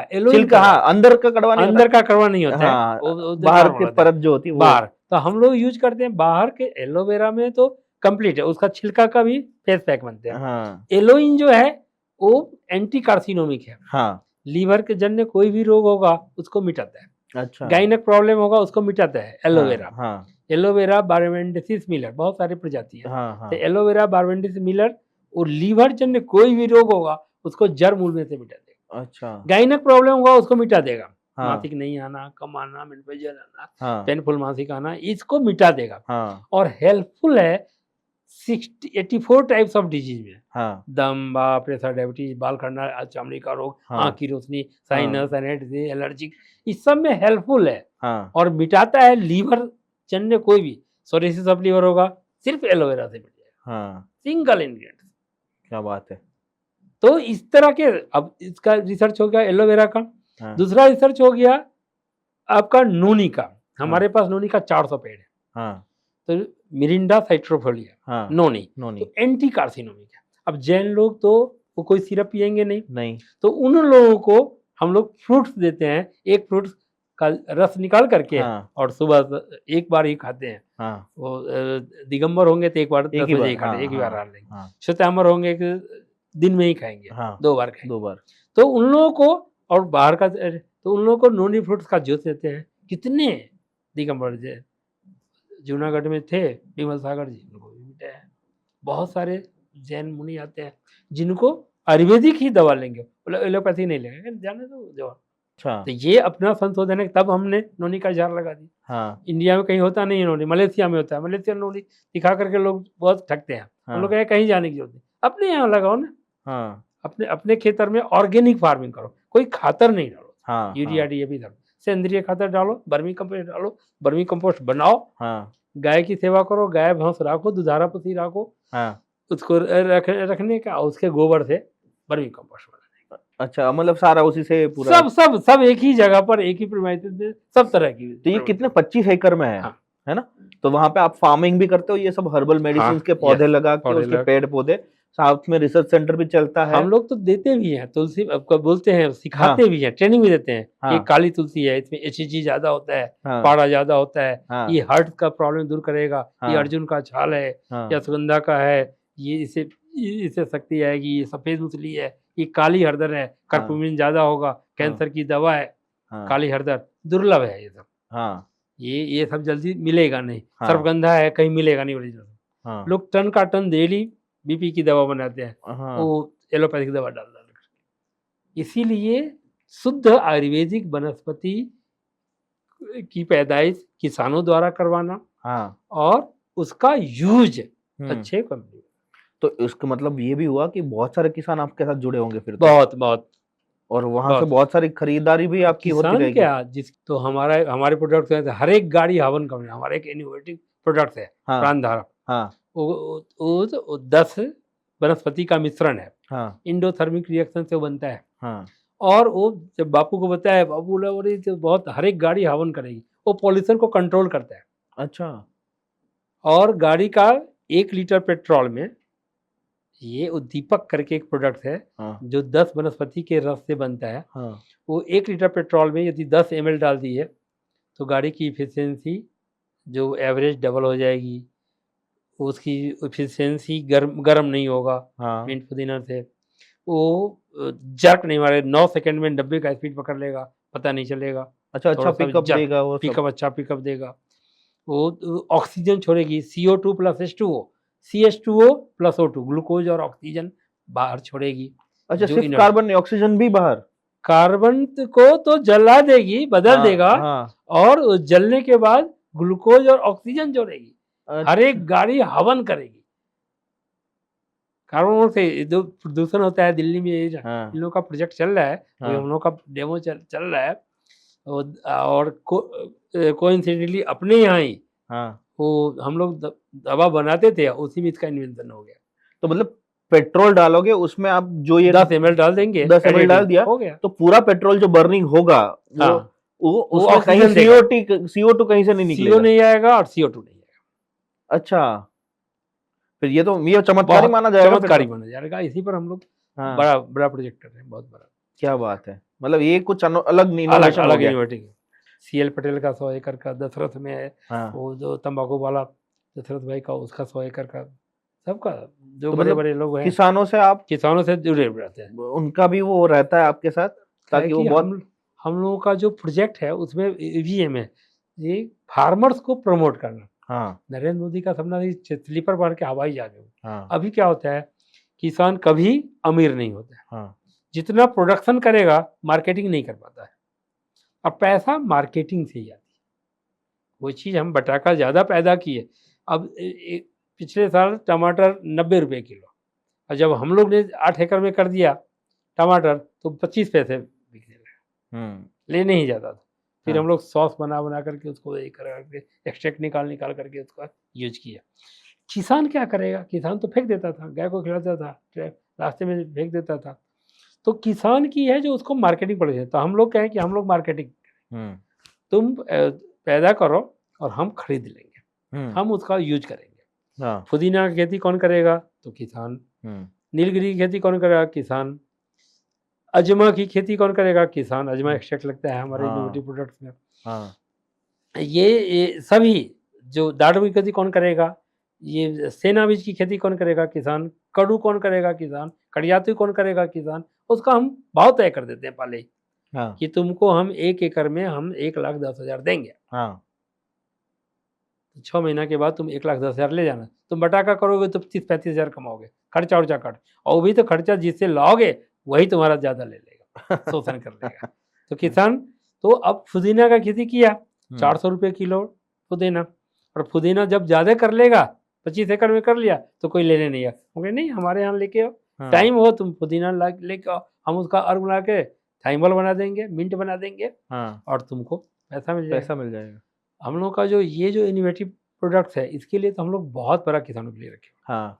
हाँ, अंदर का कड़वा नहीं, अंदर का कड़वा नहीं होता हाँ, है, वो बाहर की परत जो होती है वो। बाहर, तो हम लोग यूज करते हैं बाहर के एलोवेरा में, तो कंप्लीट है, उसका छिलका का भी फेस पैक बनते हैं। हाँ एलोइन जो है वो एंटी कार्सिनोमिक है, हाँ। लीवर के जन्य कोई भी रोग होगा उसको मिटाता है, अच्छा। गाइनक प्रॉब्लम होगा उसको मिटाता है एलोवेरा। हाँ एलोवेरा बारबेंडेसिस मिलर, बहुत सारी प्रजाति है, हाँ तो एलोवेरा बारबेंडेसिस मिलर, और लीवर जन्य कोई भी रोग होगा उसको जड़ मूल में से मिटा देगा। अच्छा। गाइनक प्रॉब्लम होगा उसको मिटा देगा, हाँ। मासिक नहीं आना, कम आना, मेंस्ट्रुअल आना, हाँ। पेनफुल मासिक आना, इसको मिटा देगा। हाँ। और हेल्पफुल है 84 टाइप्स ऑफ डिजीज में, हाँ दम, प्रेशर, डायबिटीज, बाल खड़ना, चमड़ी का रोग, हाँ आँख की रोशनी, साइनस, एलर्जी, एलर्जिक, इस सब में हेल्पफुल है हाँ और मिटाता है। लीवर जन्य कोई भी सोरेसिस ऑफ लीवर होगा, सिर्फ एलोवेरा से मिट जाएगा, हाँ, सिंगल इंग्रेडिएंट। क्या बात है। तो इस तरह के, अब इसका रिसर्च हो गया एलोवेरा का। हाँ दूसरा रिसर्च हो गया आपका नोनी का। हमारे पास नोनी का 400 पेड़ है। हाँ तो मिरिंडा साइट्रोफोलिया, हाँ नोनी, नोनी तो एंटी कार्सिनोमिक है। अब जैन लोग तो वो कोई सिरप पियेंगे नहीं, नहीं, तो उन लोगों को हम लोग फ्रूट्स देते हैं, एक फ्रूट का रस निकाल करके हाँ और सुबह एक बार ही खाते हैं। हाँ वो दिगंबर होंगे तो एक बार 10 एक ही बजे बार, ही खाते, हाँ एक ही बार हाँ खा लेंगे। हाँ श्वेतांबर होंगे कि दिन में ही खाएंगे, हाँ 2 बार खाएंगे। 2 बार, तो उन लोगों को, और बाहर का, तो उन लोगों को नोनी फ्रूट्स का जूस देते हैं। कितने दिगंबर जूनागढ़ में थे, विमल सागर जी, उनको भी मिटे हैं। बहुत सारे जैन मुनि आते हैं जिनको आयुर्वेदिक ही दवा लेंगे, एलोपैथी नहीं लेंगे, जाने दो दवा। अच्छा, तो ये अपना संशोधन है, तब हमने नोनी का इजहार लगा दी। हाँ इंडिया में कहीं होता नहीं है नोनी, मलेशिया में होता है। मलेशियन नोनी दिखा करके लोग बहुत ठगते हैं। हाँ हम लोग कहें कहीं जाने की जरूरत नहीं, अपने यहाँ लगाओ ना, हाँ अपने अपने खेतर में ऑर्गेनिक फार्मिंग करो, कोई खातर नहीं डालो, हाँ यूरिया हाँ डीएपी डालो, सेंद्रीय खातर डालो, वर्मी कंपोस्ट डालो, वर्मी कंपोस्ट बनाओ, हाँ गाय की सेवा करो, गाय भैंस रखो, दुधारा पशु रखो, हाँ, उसको रखने का, उसके गोबर से वर्मी कंपोस्ट बनाने का। अच्छा, मतलब सारा उसी से पूरा। सब सब सब एक ही जगह पर, एक ही प्रीमाइसेस में, सब तरह की। तो ये कितने 25 एकड़ में है? हाँ। है ना? तो वहां पे आप फार्मिंग भी करते हो, ये सब हर्बल मेडिसिन हाँ, के पौधे यस, लगा के, पौधे उसके लगा- पेड़ पौधे, साथ में रिसर्च सेंटर भी चलता है। हम लोग तो देते भी हैं तुलसी, आपको बोलते हैं, सिखाते हाँ भी हैं, ट्रेनिंग भी देते हैं। हाँ ये काली तुलसी है, इसमें एचजी ज्यादा होता है, हाँ पारा ज्यादा होता है, हाँ ये हार्ट का प्रॉब्लम दूर करेगा, ये हाँ अर्जुन का छाल है, हाँ या सुगंधा का है, ये इससे शक्ति आएगी, ये सफेद मछली है, ये काली हरदर है, कर्कुमिन ज्यादा होगा, कैंसर की दवा है, हाँ काली हरदर दुर्लभ है ये सब। हाँ ये सब जल्दी मिलेगा नहीं। हाँ सर्वगंधा है, कहीं मिलेगा नहीं ओरिजिनल। हाँ लोग टन का टन डेली बीपी की दवा बनाते हैं, हाँ वो एलोपैथिक दवा डाल डाल कर। इसीलिए शुद्ध आयुर्वेदिक वनस्पति की पैदाइश किसानों द्वारा करवाना हाँ और उसका यूज अच्छे कंपनी, तो इसका मतलब ये भी हुआ कि बहुत सारे किसान आपके साथ जुड़े होंगे फिर तो। बहुत बहुत। और वहां से बहुत। बहुत सारी खरीदारी भी आपकी होती किसान रहेगी। क्या, जिस तो हमारे प्रोडक्ट है, हर एक गाड़ी हवन कंपनी, हमारा एक इनोवेटिव प्रोडक्ट है, हाँ प्राणधारा। हाँ वो 10 वनस्पति का मिश्रण है, हाँ इंडोथर्मिक रिएक्शन से वो बनता है। हाँ और वो जब बापू को बताया, बापू बोला बोले तो बहुत, हर एक गाड़ी हवन करेगी, वो पॉल्यूशन को कंट्रोल करता है। अच्छा और गाड़ी का 1 लीटर पेट्रोल में, ये उद्दीपक करके एक प्रोडक्ट है हाँ जो 10 वनस्पति के रस से बनता है। हाँ वो 1 लीटर पेट्रोल में यदि 10 ml डाल दी है तो गाड़ी की इफिशियंसी जो एवरेज डबल हो जाएगी, उसकी इफिशियंसी गर्म नहीं होगा हाँ मिंट पुदीना से, वो जर्क नहीं मारे, 9 सेकंड में 90 का स्पीड पकड़ लेगा, पता नहीं चलेगा। अच्छा अच्छा, थोड़ा सा पिकअप जर्क, देगा वो सब। पिकअप अच्छा पिकअप देगा। वो ऑक्सीजन छोड़ेगी, CO2 plus H2O, CH2O plus O2, glucose और ऑक्सीजन बाहर छोड़ेगी। अच्छा, जो सिर्फ इनर्ट- कार्बन नहीं, ऑक्सीजन भी बाहर। कार्बन को तो जला देगी, बदल हाँ देगा, हाँ और उस जलने के बाद ग्लूकोज और ऑक्सीजन जोड़ेगी। हर एक गाड़ी हवन करेगी कार्बन से। जो प्रदूषण होता है दिल्ली में, ये हाँ इन लोगों का प्रोजेक्ट चल रहा है, हाँ हम लोग का डेमो चल रहा है। और कोइंसिडेंटली अपने यहाँ ही हाँ, वो हम लोग दवा बनाते थे, उसी में इसका इन्वेंशन हो गया। तो मतलब पेट्रोल डालोगे उसमें आप जो ये 10 ml डाल देंगे, 10 ml additive, डाल दिया, हो गया। तो पूरा पेट्रोल जो बर्निंग होगा वो हाँ, वो वो उसमें कहीं ऑक्सीजन देगा। CO2 कहीं से नहीं CO निकलेगा। नहीं आएगा और CO2 नहीं आएगा। अच्छा, फिर ये तो ये चमत्कारी माना जाएगा फिर तो। चमत्कारी माना जाएगा। इसी पर हम लोग हाँ, बड़ा बड़ा प्रोजेक्ट कर रहे हैं, बहुत बड़ा। क्या बात है, मतलब ये कुछ अलग अलग इनोवेशन हो अलग गया। इनोवेटिव। CL पटेल का 100 एकड़ का, दशरथ में है, हाँ, वो जो तंबाकू वाला दशरथ भाई का, उसका 100 एकड़ का, सबका जो तो बड़े मतलब बड़े लोग हैं किसानों से आप, किसानों से जुड़े रहते हैं। उनका भी वो रहता है आपके साथ, ताकि वो कि बहुत। हम लोगों का जो प्रोजेक्ट है उसमें EVM है, ये फार्मर्स को प्रमोट करना। हाँ नरेंद्र मोदी का सपना थी स्लीपर बांध के हवाई जहाज में। हाँ अभी क्या होता है, किसान कभी अमीर नहीं होता है, हाँ जितना प्रोडक्शन करेगा मार्केटिंग नहीं कर पाता है, और पैसा मार्केटिंग से ही आती है। वो चीज़ हम बटाका ज़्यादा पैदा किए, अब पिछले साल टमाटर 90 रुपये किलो, और जब हम लोग ने 8 एकड़ में कर दिया टमाटर तो 25 पैसे बिकने लगा, ले नहीं जाता था। फिर हाँ। हम लोग सॉस बना करके उसको ये करके एक्सट्रैक्ट निकाल करके उसका यूज किया। किसान क्या करेगा? किसान तो फेंक देता था, गाय को खिलाता था, रास्ते में फेंक देता था। तो किसान की है जो उसको मार्केटिंग पड़ जाए। तो हम लोग कहें कि हम लोग मार्केटिंग, तुम पैदा करो और हम खरीद लेंगे, हम उसका यूज करेंगे। हाँ। पुदीना की खेती कौन करेगा? तो किसान। नीलगिरी की खेती कौन करेगा? किसान। अजमा की खेती कौन करेगा? किसान। अजमा एक्सट्रैक्ट लगता है हमारे इनोवेटिव प्रोडक्ट्स में। हाँ। ये सभी जो दाड़ू की खेती कौन करेगा? ये सेना बीज की खेती कौन करेगा? किसान। कड़ू कौन करेगा? किसान। कड़ियाती कौन करेगा? किसान। उसका हम भाव तय कर देते हैं पहले ही, हाँ। कि तुमको हम 1 एकड़ में हम 1,10,000 देंगे। हाँ। 6 महीना के बाद तुम 1,10,000 ले जाना। तुम बटाका करोगे तो 30-35,000 कमाओगे, खर्चा उर्चा कट, और वो भी तो खर्चा जिससे लाओगे वही तुम्हारा ज़्यादा ले लेगा, शोषण कर लेगा। तो किसान, तो अब पुदीना का खेती किया, 400 रुपये किलो पुदीना, और पुदीना जब ज़्यादा कर लेगा, 25 एकड़ में कर लिया, तो कोई लेने नहीं आया। बोले नहीं, हमारे यहाँ लेके आओ, टाइम हो तुम पुदीना लेके आओ, हम उसका अर्क बना के थाइमल बना देंगे, मिंट बना देंगे, और तुमको पैसा मिल जाएगा। हम लोग का जो ये जो इनोवेटिव प्रोडक्ट्स है, इसके लिए तो हम लोग बहुत बड़ा किसानों के लिए रखे। हाँ।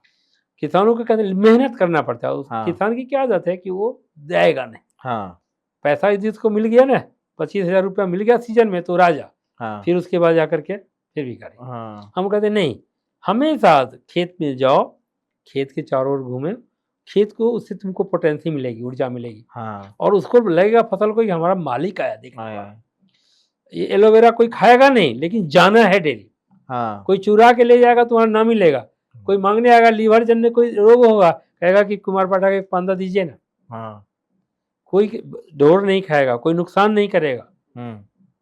किसानों को कहते हैं मेहनत करना पड़ता है। उस हाँ। किसान की क्या आदत है कि वो जाएगा नहीं। हाँ। पैसा यदि उसको मिल गया ना, 25,000 रुपया मिल गया सीजन में, तो राजा। हाँ। फिर उसके बाद जाकर के फिर भिखारी। हाँ। हम कहते नहीं, हमेशा खेत में जाओ, खेत के चारों ओर घूमे, खेत को, उससे तुमको पोटेंसी मिलेगी, ऊर्जा मिलेगी। हाँ। और उसको लगेगा फसल को कि हमारा मालिक आया, देखो आया। ये एलोवेरा कोई खाएगा नहीं, लेकिन जाना है डेली। हाँ। कोई चुरा के ले जाएगा, तुम्हारा नाम ही लेगा। कोई मांगने आएगा, लीवर जन्य कोई रोग होगा, कहेगा कि कुमार पाठक एक पांदा दीजिए ना। हाँ। कोई ढोर नहीं खाएगा, कोई नुकसान नहीं करेगा,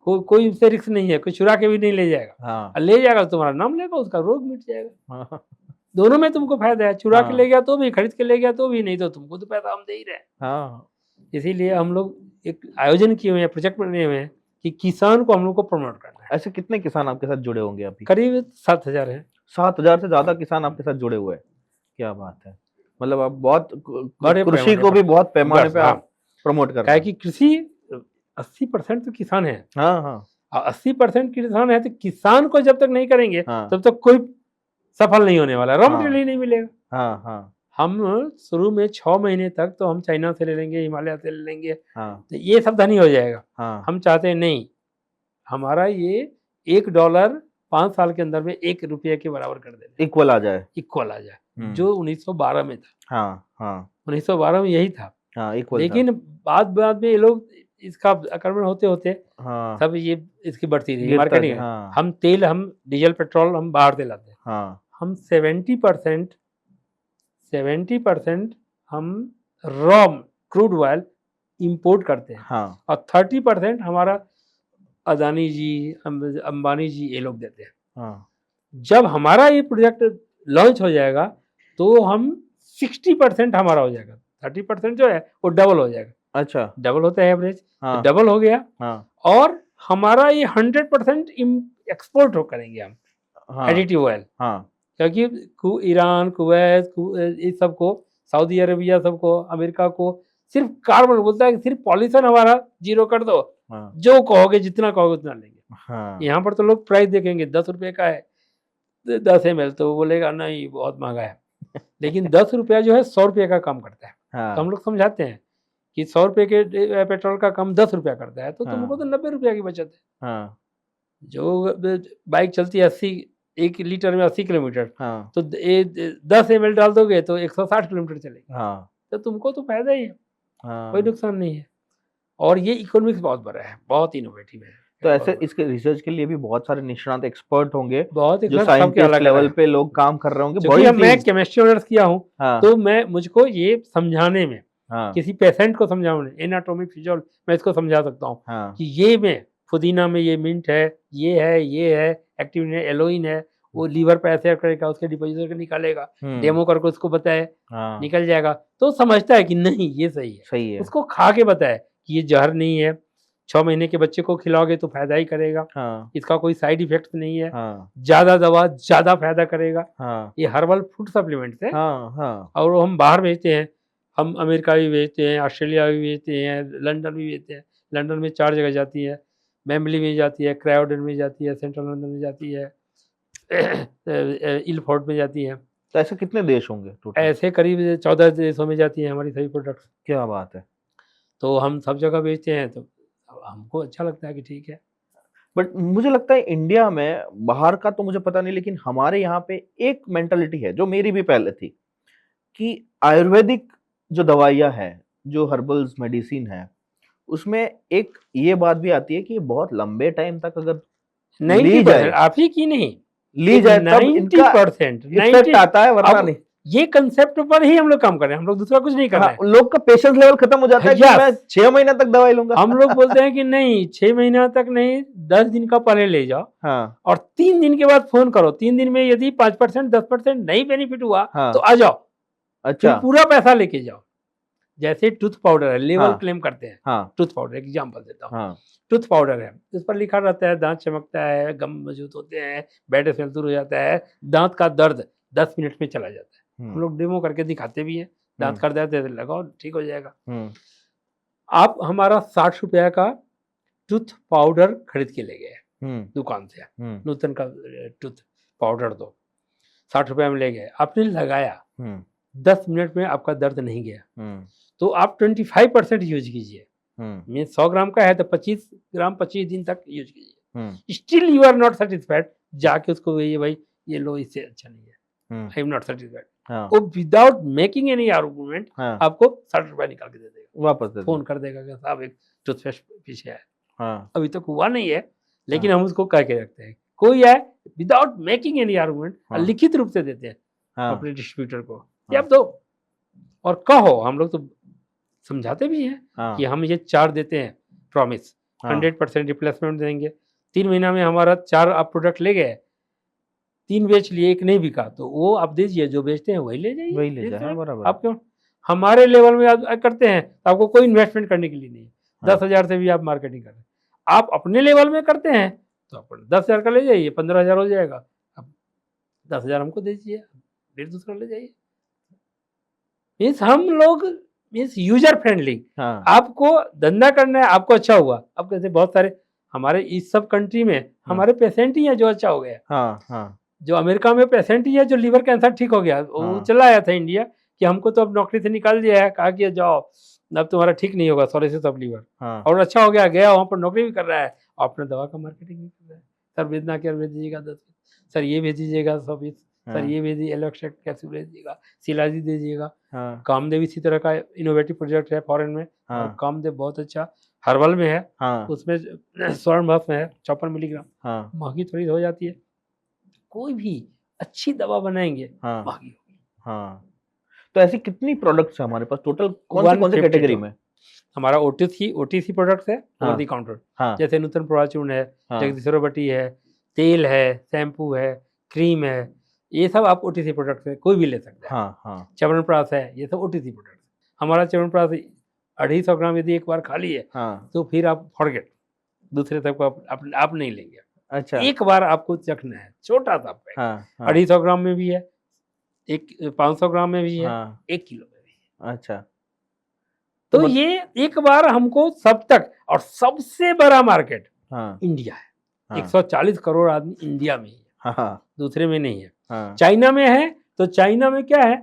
कोई उससे रिस्क नहीं है, कोई चुरा के भी नहीं ले जाएगा। हाँ। और ले जाएगा, तुम्हारा नाम लेगा, उसका रोग मिट जाएगा। हाँ। दोनों में तुमको फायदा है, चुरा के हाँ। ले गया तो भी, खरीद के ले गया तो भी, नहीं तो तुमको तो पैसा हम दे ही रहे हैं। हाँ। इसीलिए हम लोग एक आयोजन किए हुए हैं, प्रोजेक्ट बने हुए हैं कि किसान को हम लोग को प्रमोट करना है। ऐसे कितने किसान आपके साथ जुड़े होंगे अभी? करीब 7,000 है। 7,000 से ज्यादा किसान आपके साथ जुड़े हुए हैं। क्या बात है, मतलब आप बहुत बड़े कृषि पैमाने को भी पर। बहुत पैमाने पे हाँ। आप प्रमोट कर रहे क्या है हैं। कि कृषि 80% तो किसान है, हाँ। हाँ। और 80% किसान है, तो किसान को जब तक नहीं करेंगे हाँ। तब तक कोई सफल नहीं होने वाला, रॉ हाँ। मटेरियल ही नहीं मिलेगा। हाँ। हाँ। हम शुरू में 6 महीने तक तो हम चाइना से ले लेंगे, हिमालय से ले लेंगे, हाँ। तो ये सब धनी हो जाएगा। हाँ। हम चाहते हैं नहीं, हमारा ये $1 5 साल के अंदर में 1 रुपये के बराबर कर देना, इक्वल आ जाए। इक्वल आ जाए, जो 1912 में था। हाँ। हाँ। 1912 में यही था। हाँ, इक्वल। लेकिन बाद में ये लोग इसका आक्रमण होते होते हाँ, सब ये इसकी बढ़ती रही गिरता मार्केटिंग। गया, हाँ। हम तेल, हम डीजल पेट्रोल हम बाहर से लाते हैं। हाँ। हम 70% हम रॉ क्रूड ऑयल इंपोर्ट करते हैं। हाँ। और 30% हमारा अदानी जी, अंबानी जी, ये लोग देते हैं। हाँ। जब हमारा ये प्रोजेक्ट लॉन्च हो जाएगा तो हम 60% हमारा हो जाएगा, 30% जो है वो डबल हो जाएगा। अच्छा। डबल होता है एवरेज, हाँ। डबल हो गया। हाँ। और हमारा ये 100% एक्सपोर्ट हो करेंगे हम। हाँ। एडिटिव ऑयल, हाँ। क्योंकि ईरान, कुवैत, इस सबको, सऊदी अरेबिया सबको, अमेरिका को सिर्फ कार्बन बोलता है कि सिर्फ पॉल्यूशन हमारा 0 कर दो, हाँ। जो कहोगे जितना कहोगे उतना लेंगे। हाँ। यहाँ पर तो लोग प्राइस देखेंगे, 10 रुपये का है 10 ml, तो वो बोलेगा नहीं बहुत महंगा है। लेकिन 10 रुपया जो है 100 रुपये का काम करता है। हाँ। तो हम लोग समझाते हैं कि 100 रुपये के पेट्रोल का काम 10 रुपया करता है, तो हाँ। तुमको तो 90 रुपया की बचत है। हाँ। जो बाइक चलती है 1 लीटर में 80 किलोमीटर, हाँ। तो 10 ml डाल दोगे तो 160 किलोमीटर चलेगी। हाँ। तो तुमको तो फायदा ही है, हाँ। कोई नुकसान नहीं है। और ये इकोनॉमिक्स बहुत बड़ा है, बहुत इनोवेटिव है। तो ऐसे इसके रिसर्च के लिए भी बहुत सारे निष्णात एक्सपर्ट होंगे, बहुत जो सबके साइंटिस्ट अलग लेवल अलग पे लोग काम कर रहे होंगे। क्योंकि बड़ी अब मैं चीज। केमिस्ट्री ऑनर्स किया हूँ, हाँ। तो मुझको ये समझाने में, हाँ। किसी पेशेंट को समझाने, एनाटॉमी फिजियोलॉजी, मैं इसको समझा सकता हूँ हाँ। कि ये में पुदीना में ये मिंट है, ये है एक्टिव एलोइन है, वो लीवर पे ऐसे करेगा, उसके डिपोजिटर को निकालेगा, डेमो करके उसको बताए, हाँ। निकल जाएगा, तो समझता है कि नहीं ये सही है। सही है। उसको खा के बताए कि ये जहर नहीं है, 6 महीने के बच्चे को खिलाओगे तो फायदा ही करेगा, हाँ इसका कोई साइड इफेक्ट नहीं है, हाँ ज्यादा दवा ज्यादा फायदा करेगा। हाँ ये हर्बल फूड सप्लीमेंट्स है हाँ हाँ और वो हम बाहर भेजते हैं, हम अमेरिका भी भेजते हैं, ऑस्ट्रेलिया भी भेजते हैं, लंदन भी भेजते हैं। लंदन में 4 जगह जाती है, वेम्बली में जाती है, क्रायोडन में जाती है, सेंट्रल लंदन में जाती है, इलफोर्ड में जाती है। तो ऐसे कितने देश होंगे टोटल? ऐसे करीब 14 देशों में जाती है हमारी सभी प्रोडक्ट्स। क्या बात है। तो हम सब जगह बेचते हैं, तो हमको अच्छा लगता है कि ठीक है। बट मुझे लगता है इंडिया में, बाहर का तो मुझे पता नहीं, लेकिन हमारे यहाँ पे एक मेंटालिटी है जो मेरी भी पहले थी, कि आयुर्वेदिक जो दवाइयाँ हैं, जो हर्बल्स मेडिसिन है, उसमें एक ये बात भी आती है कि बहुत लंबे टाइम तक अगर 90% आप ही की नहीं, ली जाए तब इनका 90% इफेक्ट आता है, वरना नहीं। ये कंसेप्ट पर ही हम लोग काम कर रहे हैं, हम लोग दूसरा कुछ नहीं कर रहे हैं। लोग का पेशेंस लेवल खत्म हो जाता है कि Yes. मैं 6 महीना तक दवाई लूंगा। हम लोग बोलते हैं कि नहीं 6 महीना तक नहीं, 10 दिन का पहले ले जाओ हाँ और 3 दिन के बाद फोन करो। 3 दिन में यदि 5% 10% नहीं बेनिफिट हुआ हाँ। तो आ जाओ, अच्छा फिर पूरा पैसा लेके जाओ। जैसे टूथ पाउडर है, लेवल हाँ। क्लेम करते हैं। हाँ टूथ पाउडर एग्जांपल देता हूँ। हाँ टूथ पाउडर है, उस पर लिखा रहता है दांत चमकता है, गम मजबूत होते हैं, बैड स्मेल दूर हो जाता है, दांत का दर्द 10 मिनट में चला जाता है। हम लोग डेमो करके दिखाते भी हैं, दांत का दर्द है लगाओ ठीक हो जाएगा। आप हमारा 60 रुपया का टूथ पाउडर खरीद के ले गए दुकान से, नूतन का टूथ पाउडर दो, 60 रुपया में ले गए, आपने लगाया, 10 मिनट में आपका दर्द नहीं गया, तो आप 25% यूज कीजिए। मीन 100 ग्राम का है तो 25 ग्राम 25 दिन तक यूज कीजिए, still you are not satisfied, जाके उसको ये भाई ये लो, इससे अच्छा नहीं है, आई एम नॉट सेटिस्फाइड, वो विदाउट मेकिंग एनी आर्गुमेंट आपको 60 रुपया निकाल के दे देगा, वापस दे फोन कर देगा कि साहब एक टूथपेस्ट पीछे है। हाँ। अभी तक हुआ नहीं है, लेकिन हम उसको कह के रखते हैं, कोई है विदाउट मेकिंग एनी आर्गुमेंट, लिखित रूप से देते हैं अपने डिस्ट्रीब्यूटर को कि आप दो और कहो। हम लोग तो समझाते भी हैं कि हम ये 4 देते हैं प्रॉमिस, 100% रिप्लेसमेंट देंगे। 3 महीना में हमारा 4 आप प्रोडक्ट ले गए, 3 बेच लिए, 1 नहीं बिका, तो वो आप दीजिए, जो बेचते हैं वही ले जाइए, वही ले जाए, बराबर। आप क्यों हमारे लेवल में आप करते हैं, तो आपको कोई इन्वेस्टमेंट करने के लिए नहीं है। 10,000 से भी आप मार्केटिंग कर रहे हैं, आप अपने लेवल में करते हैं तो अपन 10,000 का ले जाइए, 15,000 हो जाएगा, अब 10,000 हमको दे दीजिए, फिर दूसरा ले जाइए। मीन्स हम लोग मीन्स यूजर फ्रेंडली। आपको धंधा करना है, आपको अच्छा हुआ, अब कैसे बहुत सारे हमारे इस सब कंट्री में हमारे पेशेंट ही है जो अच्छा हो गया। जो अमेरिका में पेशेंट ही है जो लीवर कैंसर ठीक हो गया, वो चला आया था इंडिया कि हमको तो अब नौकरी से निकाल दिया है, कहा कि जाओ अब तुम्हारा ठीक नहीं होगा सोरेसिस ऑफ लीवर, और अच्छा हो गया, गया वहाँ पर नौकरी भी कर रहा है, अपने दवा का मार्केटिंग भी कर रहा है। सर वेदना केयर भेज दीजिएगा 10 पीस, सर ये भेज दीजिएगा 100 पीस, सर ये भेज दीजिए, एलोक्सेट कैप्सूल भेज दीजिएगा, शिलाजी दे दीजिएगा। कामदेव इसी तरह का इनोवेटिव प्रोजेक्ट है फॉरेन में, कामदेव बहुत अच्छा हर्बल में है, उसमें स्वर्ण भस्म है 54 मिलीग्राम, महंगी थोड़ी हो जाती है, कोई भी अच्छी दवा बनाएंगे महंगी होगी। तो ऐसी कितनी प्रोडक्ट्स है हमारे पास टोटल, कौन से कैटेगरी में? हमारा ओटीसी प्रोडक्ट्स है, ओवर द काउंटर, जैसे नूतन प्रवाचूर्ण है, जगदीश्वर बटी है, तेल है, शैम्पू है, क्रीम है, ये सब आप ओटीसी प्रोडक्ट्स है, कोई भी ले सकता है। च्यवनप्राश है, ये सब ओटीसी प्रोडक्ट। हमारा च्यवनप्राश 250 ग्राम यदि एक बार खा लिए तो फिर आप फॉरगेट, दूसरे तक आप नहीं लेंगे। अच्छा, एक बार आपको चखना है, छोटा सा पैक, 250 ग्राम में भी है, 500 ग्राम में भी है, 1 किलो में भी है। अच्छा, तो ये एक बार हमको सब तक, और सबसे बड़ा मार्केट इंडिया है, 140 करोड़ आदमी इंडिया में ही है, दूसरे में नहीं है। चाइना में है तो चाइना में क्या है,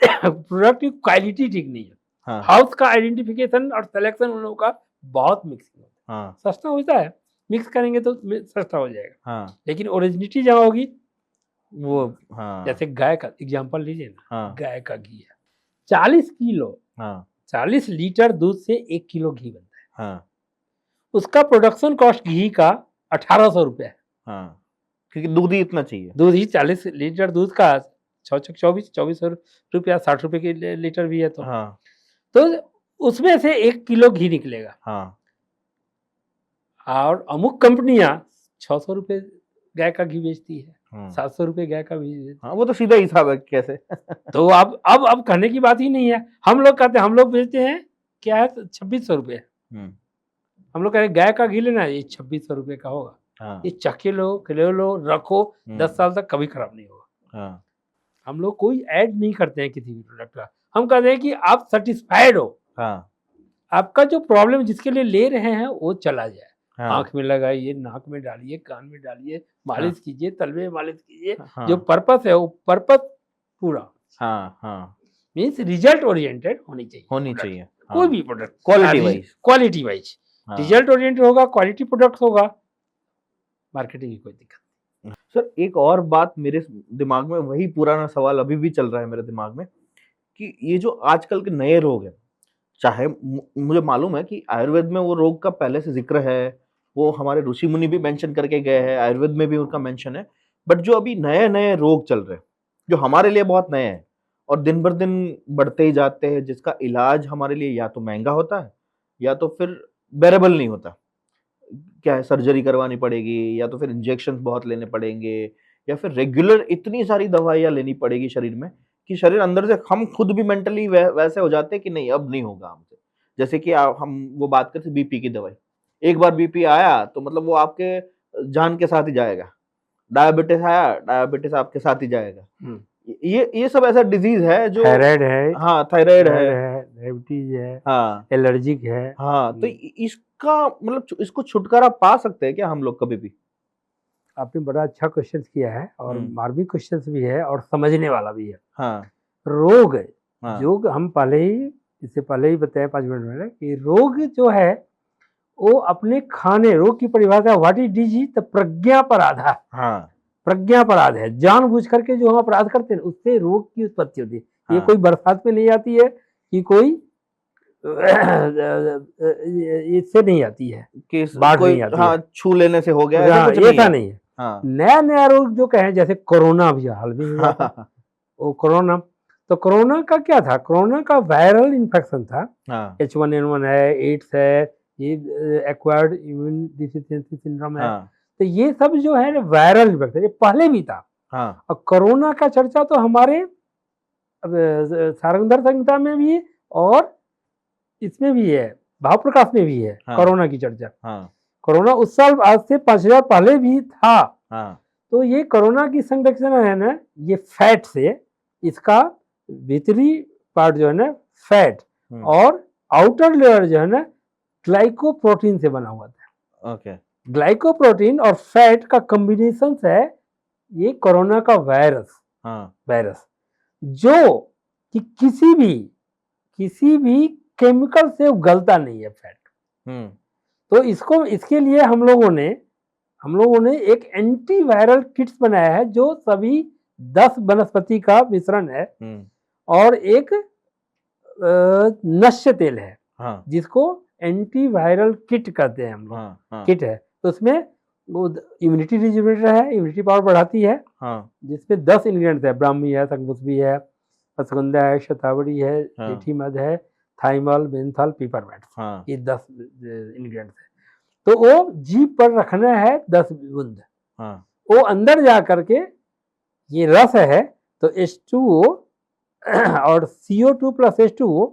प्रोडक्ट की क्वालिटी ठीक नहीं है, हाउस का आइडेंटिफिकेशन और सिलेक्शन उन लोगों का बहुत मिक्सिंग होता है, सस्ता होता है, मिक्स करेंगे तो सस्ता हो जाएगा, लेकिन ओरिजिनिटी जहाँ होगी वो, जैसे गाय का एग्जांपल लीजिए ना, गाय का घी है, 40 किलो 40 लीटर दूध से 1 किलो घी बनता है, उसका प्रोडक्शन कॉस्ट घी का 1800 रुपया है, क्योंकि दूध ही इतना चाहिए, दूध ही 40 लीटर दूध का 2400 रुपया, 60 रुपए की लीटर भी है, तो उसमें से 1 किलो घी निकलेगा। और अमुक कंपनियां 600 रुपए गाय का घी बेचती है, 700 रुपए गाय का घी बेचती है। वो तो सीधा हिसाब है कैसे। तो अब कहने की बात ही नहीं है, हम लोग कहते हैं, हम लोग बेचते हैं क्या है 2600 रुपये, हम लोग कह रहे गाय का घी लेना है, ये 2600 रुपये का होगा, हाँ, ये चखे लो, खिले लो, रखो, 10 साल तक कभी खराब नहीं होगा। हाँ, हम लोग कोई ऐड नहीं करते हैं किसी भी प्रोडक्ट का, हम कहते हैं कि आप सेटिस्फाइड हो, हाँ, आपका जो प्रॉब्लम जिसके लिए ले रहे हैं वो चला जाए। हाँ, आँख में लगाइए, नाक में डालिए, कान में डालिए, मालिश कीजिए, तलवे में मालिश कीजिए, हाँ, जो पर्पस है वो पर्पस पूरा हाँ, हाँ, मीन्स रिजल्ट ओरिएंटेड होनी चाहिए होनी product। चाहिए, कोई हाँ, भी product quality wise, quality wise हाँ। रिजल्ट ओरिएंटेड होगा, क्वालिटी प्रोडक्ट होगा, मार्केटिंग की कोई दिक्कत सर एक और बात मेरे दिमाग में, वही पुराना सवाल अभी भी चल रहा है मेरे दिमाग में, कि ये जो आजकल के नए रोग हैं, चाहे मुझे मालूम है कि आयुर्वेद में वो रोग का पहले से जिक्र है, वो हमारे ऋषि मुनि भी मेंशन करके गए हैं, आयुर्वेद में भी उनका मेंशन है, बट जो अभी नए नए रोग चल रहे हैं जो हमारे लिए बहुत नए हैं और दिन भर दिन बढ़ते ही जाते हैं, जिसका इलाज हमारे लिए या तो महंगा होता है या तो फिर बेरेबल नहीं होता, क्या है, सर्जरी करवानी पड़ेगी या तो फिर इंजेक्शन बहुत लेने पड़ेंगे या फिर रेगुलर इतनी सारी दवाइयाँ लेनी पड़ेगी शरीर में कि शरीर अंदर से हम खुद भी मेंटली वैसे हो जाते हैं कि नहीं अब नहीं होगा हमसे। जैसे कि हम वो बात करते बीपी की दवाई, एक बार बीपी आया तो मतलब वो आपके जान के साथ ही जाएगा, डायबिटीज आया डायबिटीज आपके साथ ही जाएगा। नहीं। ये सब ऐसा डिजीज है जो, थायराइड है, हाँ थायराइड है, डायबिटीज है, हाँ एलर्जिक है। हाँ, तो इसका मतलब इसको छुटकारा पा सकते हैं क्या हम लोग कभी भी? आपने बड़ा अच्छा क्वेश्चन किया है और मार्मिक क्वेश्चन भी है और समझने वाला भी है। हाँ, रोग है, हाँ, जो हम पहले ही इससे पहले ही बताया 5 मिनट में कि रोग जो है वो अपने खाने, रोग की परिभाषा व्हाट इज डिजीज, तो प्रज्ञा पर आधार, हाँ, प्रज्ञा पर आधार है। जानबूझ करके जो हम अपराध करते हैं उससे रोग की उत्पत्ति होती है। ये हाँ। कोई बरसात में नहीं आती है कि कोई इससे नहीं आती है, कि बाढ़ कोई नहीं आती हाँ है, छू लेने से हो गया, ऐसा हाँ, कुछ नहीं ऐसा है। नहीं है। हाँ, नया नया रोग जो कहें, जैसे कोरोना भी हाल में हुआ था, वो कोरोना, तो कोरोना का क्या था, कोरोना का वायरल इन्फेक्शन था, हाँ, H1N1 है, एड्स है, ये एक्वायर्ड इम्यून डिफिशियंसी सिंड्रोम है, हाँ, तो ये सब जो है वायरल इन्फेक्शन, ये पहले भी था। हाँ, और कोरोना का चर्चा तो हमारे सारंगधर संहिता में भी और इसमें भी है, भाव प्रकाश में भी है, हाँ, कोरोना की चर्चा। हाँ, कोरोना उस साल आज से 5000 पहले भी था। हाँ, तो ये कोरोना की संरक्षण है ना, ये फैट से, इसका भीतरी पार्ट जो है ना फैट और आउटर लेयर जो है ना ग्लाइकोप्रोटीन से बना हुआ था। ओके, ग्लाइकोप्रोटीन और फैट का कॉम्बिनेशन है ये कोरोना का वायरस, जो कि किसी भी केमिकल से गलता नहीं है फैट। तो इसके लिए हम लोगों ने एक एंटीवायरल किट्स बनाया है, जो सभी 10 वनस्पति का मिश्रण है और एक नश्य तेल है, जिसको एंटीवायरल किट कहते हैं हम लोग, किट है। तो उसमें वो इम्यूनिटी रिजुविनेटर है, इम्यूनिटी पावर बढ़ाती है, जिसमें 10 इंग्रेडिएंट्स है, ब्राह्मी है, शंकुशबी है, अश्वगंधा है, शतावरी है, जेठी मध है, थाइमल, मेंथल, पिपरमेंट, ये 10 इंग्रेडिएंट्स है। तो वो जीभ पर रखना है 10 बूंद, वो अंदर जा करके ये रस है तो H2O और CO2 plus H2O,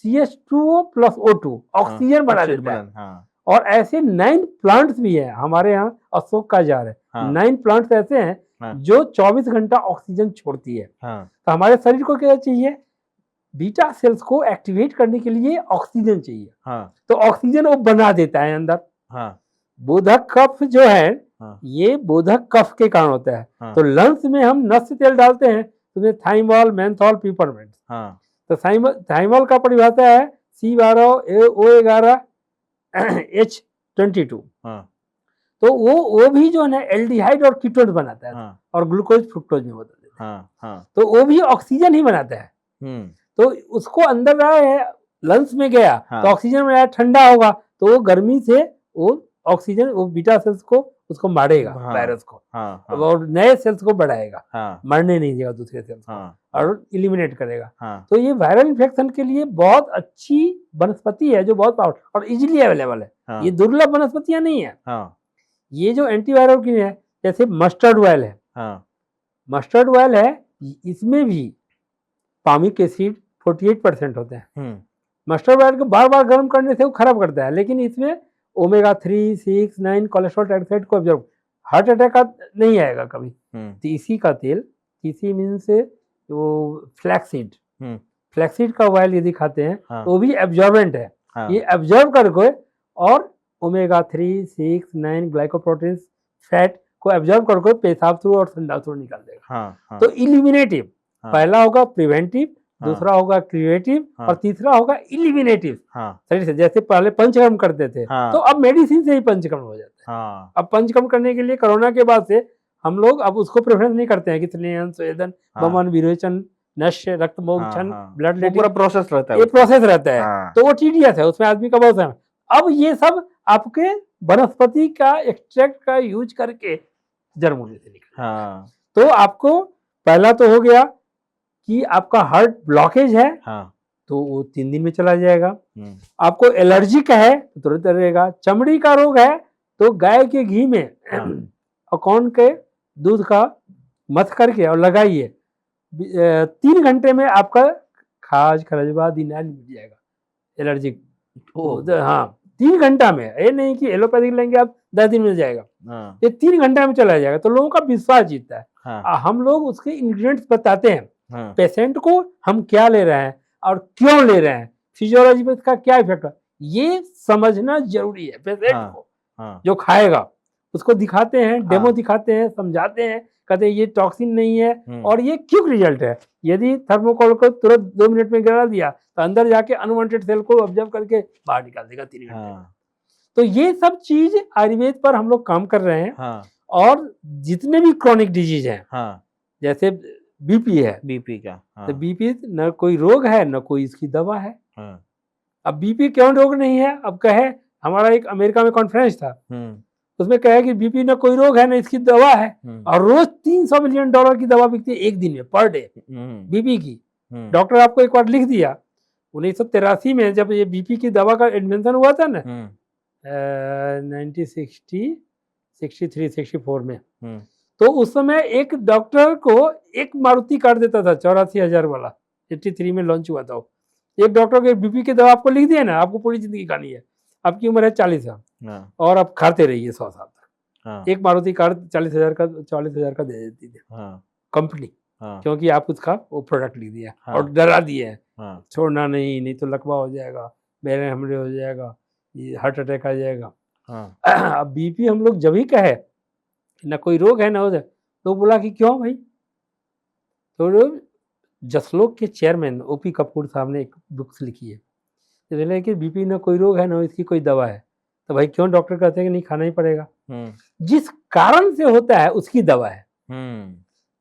CH2O plus O2 oxygen बना देता है। और ऐसे 9 प्लांट्स भी है हमारे यहाँ, अशोक का जार है, 9 प्लांट्स ऐसे हैं जो 24 घंटा ऑक्सीजन छोड़ती है। तो हमारे शरीर को क्या चाहिए, बीटा सेल्स को एक्टिवेट करने के लिए ऑक्सीजन चाहिए, तो ऑक्सीजन वो बना देता है अंदर। बोधक कफ जो है, ये बोधक कफ के कारण होता है। तो लंग्स में हम नस्य तेल डालते हैं, तो थाइमॉल, मेंथॉल, पिपरमेंट। तो थाइमॉल का परिभाषा है C12O11 H22। तो वो भी जो है ना एल्डिहाइड और कीटोन बनाता है और ग्लूकोज फ्रुक्टोज में बदल देता है। तो वो भी ऑक्सीजन ही बनाता है। तो उसको अंदर रहा है, लंग्स में गया तो ऑक्सीजन में ठंडा होगा, तो वो गर्मी से वो ऑक्सीजन, वो बीटा सेल्स को उसको मारेगा, वायरस को, और नए सेल्स को बढ़ाएगा, मरने नहीं देगा दूसरे सेल्स को, और इलिमिनेट करेगा। तो ये वायरल इन्फेक्शन के लिए बहुत अच्छी वनस्पति है, जो बहुत पावरफुल और इजीली अवेलेबल है। ये दुर्लभ वनस्पतियां नहीं है। ये जो एंटीवायरल की है, जैसे मस्टर्ड ऑयल है, मस्टर्ड ऑयल है, इसमें भी पामिक एसिड 48% होते हैं। मस्टर्ड ऑयल को बार बार गर्म करने से वो खराब करता है, लेकिन इसमें ओमेगा 3, 6, 9 कोलेस्ट्रॉल ट्राइग्लिसराइड को ऑब्जर्व, हार्ट अटैक का नहीं आएगा कभी। तीसी का तेल, तीसी मीन्स वो फ्लैक्सीड, फ्लैक्सीड का ऑयल यदि खाते हैं तो वो भी एब्जॉर्बेंट है। ये एब्जॉर्ब करके और ओमेगा 3, 6, 9 ग्लाइकोप्रोटीन फैट को एब्जॉर्ब करके पेशाब थ्रू और संडास थ्रू निकाल देगा। तो इलिमिनेटिव, पहला होगा प्रिवेंटिव, दूसरा होगा क्रिएटिव और तीसरा होगा इलिमिनेटिव शरीर से। जैसे पहले पंचकर्म करते थे तो अब मेडिसिन से ही पंचकर्म हो जाते हैं। अब पंचकर्म करने के लिए कोरोना के बाद से हम लोग अब उसको प्रेफरेंस नहीं करते हैं कि स्नेहन, स्वेदन, बमन, विरोचन, नश्य, रक्त मोक्षण, ब्लड लेटिंग, पूरा प्रोसेस रहता है, ये प्रोसेस रहता है। तो वो टीडियस है, उसमें आदमी का बहुत है। अब ये सब आपके वनस्पति का एक्सट्रैक्ट का यूज करके जड़ मूली से निकल। तो आपको पहला तो हो गया कि आपका हार्ट ब्लॉकेज है तो वो 3 दिन में चला जाएगा। आपको एलर्जिक है तो तुरंत रहेगा। चमड़ी का रोग है तो गाय के घी में और कौन के दूध का मथ करके और लगाइए, 3 घंटे में आपका खाज, खरजवा, दिनाल मिट जाएगा एलर्जिक। हाँ, 3 घंटा में, ये नहीं कि एलोपैथिक लेंगे आप 10 दिन में जाएगा, ये 3 घंटा में चला जाएगा। तो लोगों का विश्वास जीतता है। हम लोग उसके इंग्रेडिएंट्स बताते हैं पेशेंट को, हम क्या ले रहे हैं और क्यों ले रहे हैं, फिजियोलॉजी में इसका क्या इफेक्ट है, ये समझना जरूरी है। पेशेंट को जो खाएगा उसको दिखाते हैं, डेमो दिखाते हैं, समझाते हैं, कहते हैं ये टॉक्सिन नहीं है और ये क्विक रिजल्ट है। यदि थर्मोकोल को तुरंत 2 मिनट में गिरा दिया तो अंदर जाके अनवांटेड सेल को ऑब्जर्व करके बाहर निकाल देगा 3 घंटे में। तो ये सब चीज आयुर्वेद पर हम लोग काम कर रहे हैं। और जितने भी क्रॉनिक डिजीज हैं, जैसे बीपी है, बीपी का तो बीपी न कोई रोग है न कोई इसकी दवा है। अब बीपी क्यों रोग नहीं है? अब कहे, हमारा एक अमेरिका में कॉन्फ्रेंस था, उसमें कहे कि बीपी न कोई रोग है न इसकी दवा है, और रोज $300 मिलियन की दवा बिकती है एक दिन में, पर डे, बीपी की। डॉक्टर आपको एक बार लिख दिया, 1983 में जब ये बीपी की दवा का इन्वेंशन हुआ था ना, 1963 में, तो उस समय एक डॉक्टर को एक मारुति कार देता था 84,000 वाला, 83 में लॉन्च हुआ था। एक डॉक्टर के बीपी की दवा आपको लिख दिया ना, आपको पूरी जिंदगी खानी है, आपकी उम्र है 40 साल और आप खाते रहिए 100 साल तक। एक मारुति कार 40,000 का दे देती थी कंपनी, क्योंकि आप उसका वो प्रोडक्ट लिख दिया और डरा दिए हैं, छोड़ना नहीं तो लकवा हो जाएगा, बेरे हमले हो जाएगा, ये हार्ट अटैक आ जाएगा। अब बीपी हम लोग जब ही कहे न कोई रोग है ना हो जाए, तो बोला कि क्यों भाई? तो जसलोक के चेयरमैन ओपी कपूर साहब ने एक बुक्स लिखी है, तो बोले कि बीपी न कोई रोग है ना इसकी कोई दवा है, तो भाई क्यों डॉक्टर कहते हैं कि नहीं खाना ही पड़ेगा? जिस कारण से होता है उसकी दवा है,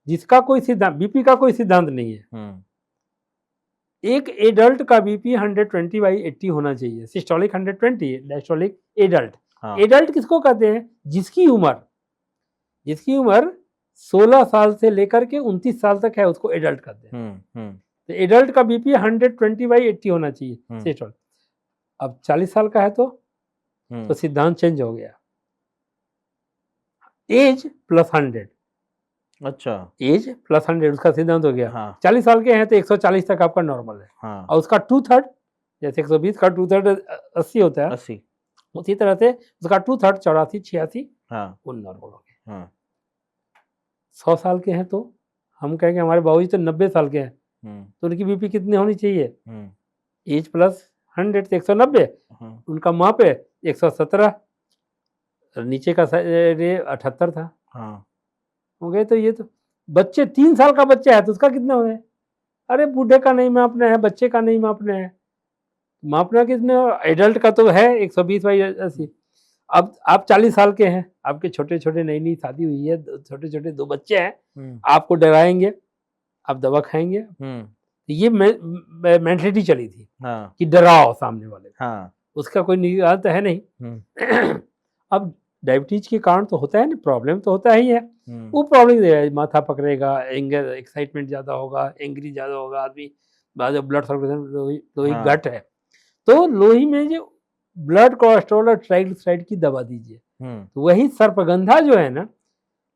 जिसका कोई सिद्धांत, बीपी का कोई सिद्धांत नहीं है। एक एडल्ट का बीपी 120/80 होना चाहिए, सिस्टोलिक 120, डायस्टोलिक एडल्ट। एडल्ट किसको कहते हैं? जिसकी उम्र 16 साल से लेकर के 29 साल तक है, उसको एडल्ट कहते हैं। तो एडल्ट का बीपी 120/80 होना चाहिए सिस्टोलिक। अब 40 साल का है तो सिद्धांत चेंज हो गया, एज प्लस 100। अच्छा, एज प्लस 100 उसका सिद्धांत हो गया। 40 साल के हैं तो 140 तक आपका नॉर्मल है, और उसका 2/3, जैसे 120 का 2/3 80 होता है, 80, उसी तरह से उसका 2/3 84, 86 वो नॉर्मल हो गया। 100 साल के हैं तो हम कहेंगे हमारे बाबूजी तो 90 साल के हैं, तो उनकी बीपी कितनी होनी चाहिए? एज प्लस 100 तो 190, उनका माँ पे 117, नीचे का 78 था। हो गए। तो ये तो बच्चे 3 साल का बच्चा है तो उसका कितना हो गया? अरे बूढ़े का नहीं मापना है, बच्चे का नहीं मापना है, मापना कितने? एडल्ट का तो है 120/80। अब आप 40 साल के हैं, आपके छोटे छोटे नई शादी हुई है, छोटे छोटे 2 बच्चे हैं, आपको डराएंगे, आप दवा खाएंगे। ये मेंटलिटी चली थी कि डराओ सामने वाले, उसका कोई निदान तो है नहीं। अब डायबिटीज के कारण तो होता है ना, प्रॉब्लम तो होता ही है। वो प्रॉब्लम माथा पकड़ेगा, एंगर, एक्साइटमेंट ज्यादा होगा, एंग्री ज्यादा होगा आदमी, ब्लड सर्कुलेशन, लोही घट है, तो लोही में जो ब्लड कोलेस्ट्रॉल और ट्राइग्लिसराइड की दवा दीजिए। तो वही सर्पगंधा जो है ना,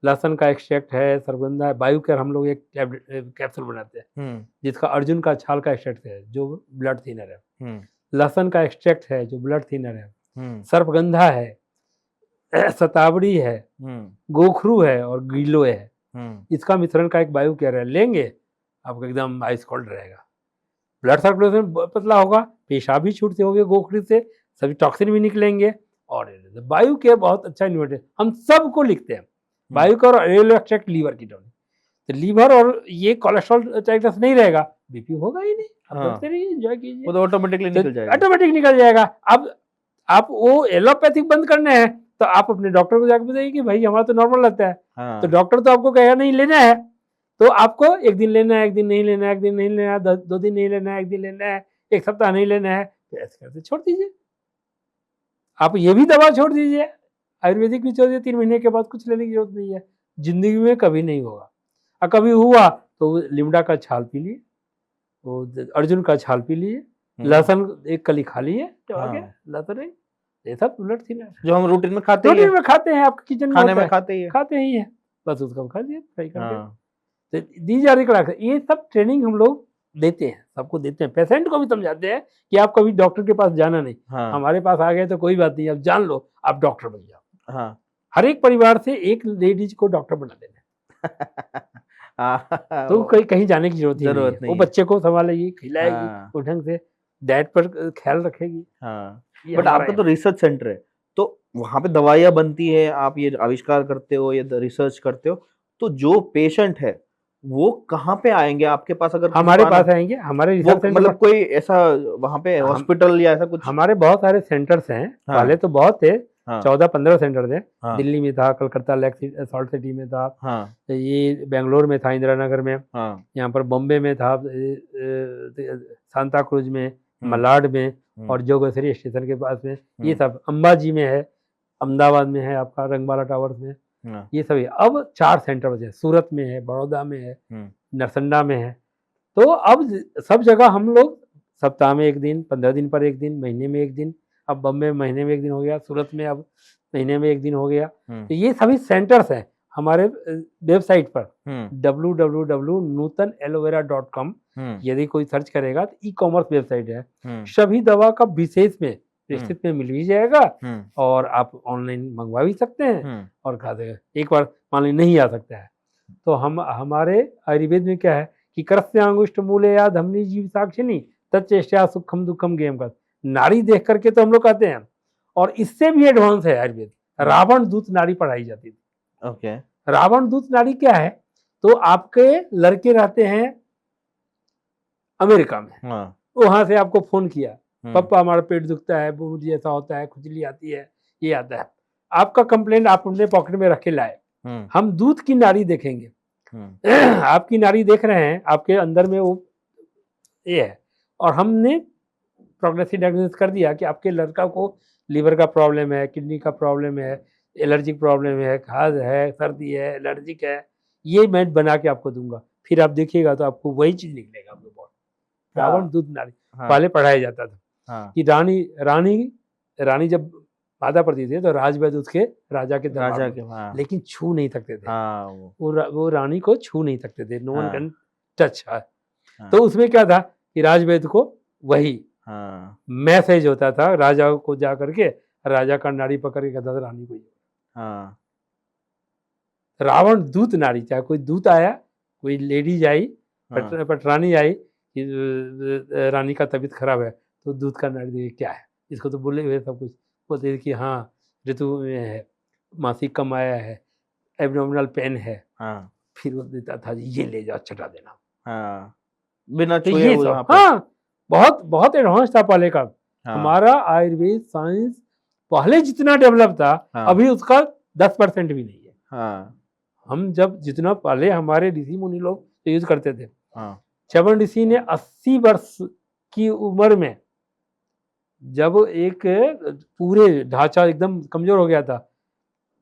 लहसुन का एक्सट्रैक्ट है, सर्पगंधा, बायोकेयर हम लोग एक कैप्सूल बनाते हैं जिसका अर्जुन का छाल का एक्सट्रैक्ट है जो ब्लड थिनर है, लहसुन का एक्सट्रैक्ट है जो ब्लड थिनर है, सर्पगंधा है, शतावरी है, गोखरू है और गिलोय है। इसका मिश्रण का एक बायो कैरियर लेंगे, आपका एकदम आइस कोल्ड रहेगा, ब्लड सर्कुलेशन पतला होगा, पेशाब भी छूटते होंगे गोखरू से, सभी टॉक्सिन भी निकलेंगे। और बायो केयर बहुत अच्छा इन्वेंट, हम सबको लिखते हैं बायो केयर और एलो एक्सट्रैक्ट लीवर की टॉनिक। तो लीवर और ये कोलेस्ट्रॉल टाइटस नहीं रहेगा, बीपी होगा ही नहीं, आप करते रहिए, एंजॉय कीजिए, वो तो ऑटोमेटिकली निकल जाएगा, ऑटोमेटिक निकल जाएगा। अब आप वो एलोपैथिक बंद करने हैं तो आप अपने डॉक्टर को जाकर बताइए कि भाई हमारा तो नॉर्मल लगता है, तो डॉक्टर तो आपको कहेगा नहीं लेना है, तो आपको एक दिन लेना है, एक दिन नहीं लेना है, एक दिन नहीं लेना है, 2 दिन नहीं लेना है, एक दिन लेना है, एक सप्ताह नहीं लेना है, तो ऐसे करके छोड़ दीजिए। आप ये भी दवा छोड़ दीजिए, आयुर्वेदिक भी छोड़ दीजिए, 3 महीने के बाद कुछ लेने की जरूरत नहीं है, जिंदगी में कभी नहीं होगा। और कभी हुआ तो लिमडा का छाल पी लिए, वो अर्जुन का छाल पी लिए, लहसुन एक कली खा लिए, तो आ गया लहसुन, ये सब ब्लड थिनर जो हम रूटीन में खाते हैं, में खाते हैं, आपके किचन खाने में खाते ही है, बस उसको खा दिए फ्राई करके। तो दीज आर रिकॉर्ड, ये सब ट्रेनिंग हम लोग देते हैं, सबको देते हैं, पेशेंट को भी समझाते हैं कि आप कभी डॉक्टर के पास जाना नहीं, हमारे पास आ गए तो कोई बात नहीं, आप जान लो, आप डॉक्टर बन जाओ। हर एक परिवार से एक लेडीज को डॉक्टर बना देना तो कहीं जाने की जरूरत नहीं है, वो बच्चे को संभालेगी, खिलाएगी, वो ढंग से डाइट पर ख्याल रखेगी। बट आपका तो रिसर्च सेंटर है, तो वहां पे दवाइयाँ बनती है, आप ये आविष्कार करते हो, ये रिसर्च करते हो, तो जो पेशेंट है वो कहाँ पे आएंगे आपके पास? अगर हमारे पास आएंगे, हमारे रिसर्च सेंटर, मतलब कोई ऐसा वहां पे हॉस्पिटल या ऐसा कुछ? हमारे बहुत सारे सेंटर्स हैं, पहले तो बहुत थे, 14-15 सेंटर थे, दिल्ली में था, कलकत्ता सॉल्ट सिटी में था, ये बेंगलोर में था, इंदिरा नगर में, यहाँ पर बॉम्बे में था, सांता क्रूज में, मलाड में, और जोगेश्वरी स्टेशन के पास में, ये सब अंबाजी में है, अहमदाबाद में है, आपका रंगबाला टावर्स में, ये सभी। अब 4 सेंटर बचे, सूरत में है, बड़ौदा में है, नरसंडा में है। तो अब सब जगह हम लोग सप्ताह में 1 दिन, 15 दिन पर 1 दिन, महीने में 1 दिन, अब बम्बे में महीने में 1 दिन हो गया, सूरत में अब महीने में 1 दिन हो गया। तो ये सभी सेंटर्स हैं हमारे वेबसाइट पर www.nutanaloevera.com, यदि कोई सर्च करेगा तो ई-कॉमर्स वेबसाइट है, सभी दवा का विशेष में निश्चित में मिल भी जाएगा, और आप ऑनलाइन मंगवा भी सकते हैं और खा देगा। एक बार मान ली नहीं आ सकता है तो हम हमारे आयुर्वेद में क्या है कि करस्यांगुष्ठ मूले या धमनी जीव साक्षिणी तच्चेष्टा सुखम दुखम गेम का, नारी देख करके तो हम लोग कहते हैं, और इससे भी एडवांस है आयुर्वेद, रावण दूत नारी पढ़ाई जाती थी। ओके, रावण दूत नारी क्या है? तो आपके लड़के रहते हैं अमेरिका में, वहां से आपको फोन किया, पापा हमारा पेट दुखता है, मुझे ऐसा होता है, खुजली आती है, ये आता है, आपका कंप्लेंट आप अपने पॉकेट में रख के लाए, हम दूध की नारी देखेंगे, आपकी नारी देख रहे हैं, आपके अंदर में वो ये है, और हमने प्रोग्रेसिव डायग्नोसिस कर दिया कि आपके लड़का को लीवर का प्रॉब्लम है, किडनी का प्रॉब्लम है, एलर्जिक प्रॉब्लम है, खाज है, सर्दी है, एलर्जिक है, ये मैं बना के आपको दूंगा, फिर आप देखिएगा तो आपको वही चीज निकलेगा आपके बॉडी। रावण दूध नारी पहले पढ़ाया जाता था कि रानी जब मादा पड़ती थी तो राजवैद्य उसके राजा के लेकिन छू नहीं सकते थे, वो रानी को छू नहीं सकते थे, no one can touch her. तो उसमें क्या था कि राजवैद्य को वही मैसेज होता था, राजा को जा करके राजा का नाड़ी पकड़ के कहता था रानी को, रावण दूत नारी, चाहे कोई दूत आया, कोई लेडीज आई, पटरानी आई कि रानी का तबीयत खराब है, तो दूध का नाड़ी क्या है, इसको तो बोले हुए सब कुछ बोलते कि हाँ ऋतु में है, मासिक कम आया है, एब्डोमिनल पेन है, फिर वो देता था ये ले जाओ चटा देना, बिना तो ये सब, बहुत बहुत एडवांस था पहले का। हमारा आयुर्वेद साइंस पहले जितना डेवलप था, अभी उसका 10% भी नहीं है। हम जब जितना पहले हमारे ऋषि मुनि लोग यूज करते थे, च्यवन ऋषि ने 80 वर्ष की उम्र में जब एक पूरे ढांचा एकदम कमजोर हो गया था,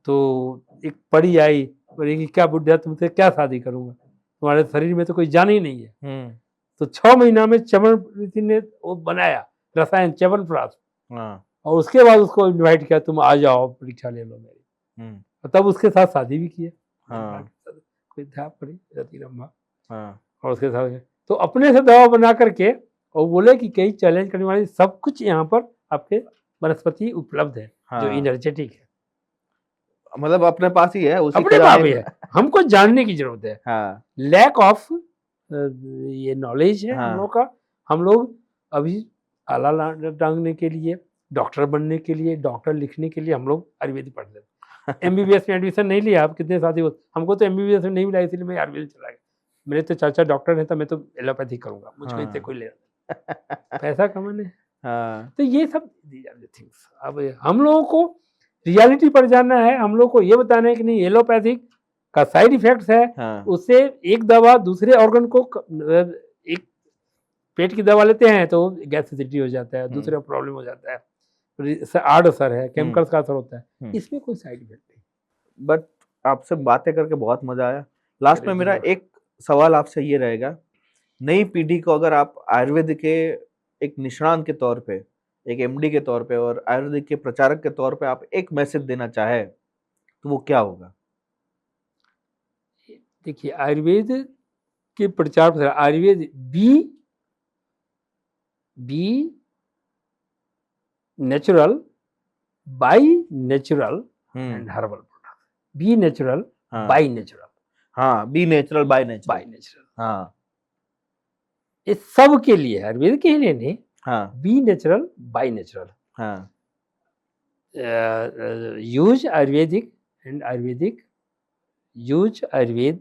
तो एक परी आई, परी की क्या बुढ़िया तुमसे क्या शादी करूंगा, तुम्हारे शरीर में तो कोई जान ही नहीं है। तो 6 महीना में च्यवन ऋषि ने वो बनाया रसायन च्यवनप्राश, और उसके बाद उसको इनवाइट किया, तुम आ जाओ परीक्षा ले लो मेरी, तब उसके साथ शादी भी किया। कोई था पड़ी रति रम्मा, और उसके साथ तो अपने से दवा बना करके, और बोले कि कई चैलेंज करने वाले सब कुछ यहाँ पर आपके वनस्पति उपलब्ध है जो हाँ इनर्जेटिक है, मतलब अपने पास ही है, उसी अपने खजाने पास ही में। है, हमको जानने की जरूरत है। हाँ लैक ऑफ ये नॉलेज है हम हाँ लोग का। हम लोग अभी आला टांगने के लिए, डॉक्टर बनने के लिए, डॉक्टर लिखने के लिए हम लोग आयुर्वेदिक पढ़ लेते हैं। एमबीबीएस में एडमिशन नहीं लिया, आप कितने साथी हो, हमको तो एमबीबीएस में नहीं मिला, इसलिए मैं आयुर्वेदिक चला गया। मेरे तो चाचा डॉक्टर है, तो मैं तो एलोपैथी करूंगा, मुझको इससे कोई लेना पैसा कमाने। हाँ तो ये सब थिंग्स, अब हम लोगों को रियलिटी पर जानना है, हम लोग को ये बताना है कि नहीं एलोपैथिक का साइड इफेक्ट्स है, हाँ उससे एक दवा दूसरे ऑर्गन को एक पेट की दवा लेते हैं तो गैस एसिडिटी हो जाता है, दूसरा प्रॉब्लम हो जाता है, आड़ असर है, केमिकल्स का असर होता है, इसमें कोई साइड इफेक्ट नहीं। बट आपसे बातें करके बहुत मजा आया। लास्ट में मेरा एक सवाल आपसे ये रहेगा, नई पीढ़ी को अगर आप आयुर्वेद के एक निष्णात के तौर पे, एक एमडी के तौर पे और आयुर्वेद के प्रचारक के तौर पे आप एक मैसेज देना चाहे तो वो क्या होगा? देखिए आयुर्वेद के प्रचार, Ayurveda be natural buy natural and herbal product, be natural buy natural, हाँ बी नेचुरल बाय नेचुरल, हाँ ये सब के लिए है, आयुर्वेद के लिए नहीं। हाँ बी नेचुरल बाई नेचुरल, हाँ use Ayurvedic and Ayurvedic, use Ayurveda,